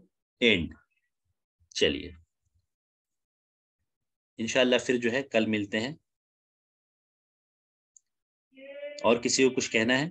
اینڈ۔ چلیے انشاءاللہ پھر جو ہے کل ملتے ہیں۔ اور کسی کو کچھ کہنا ہے؟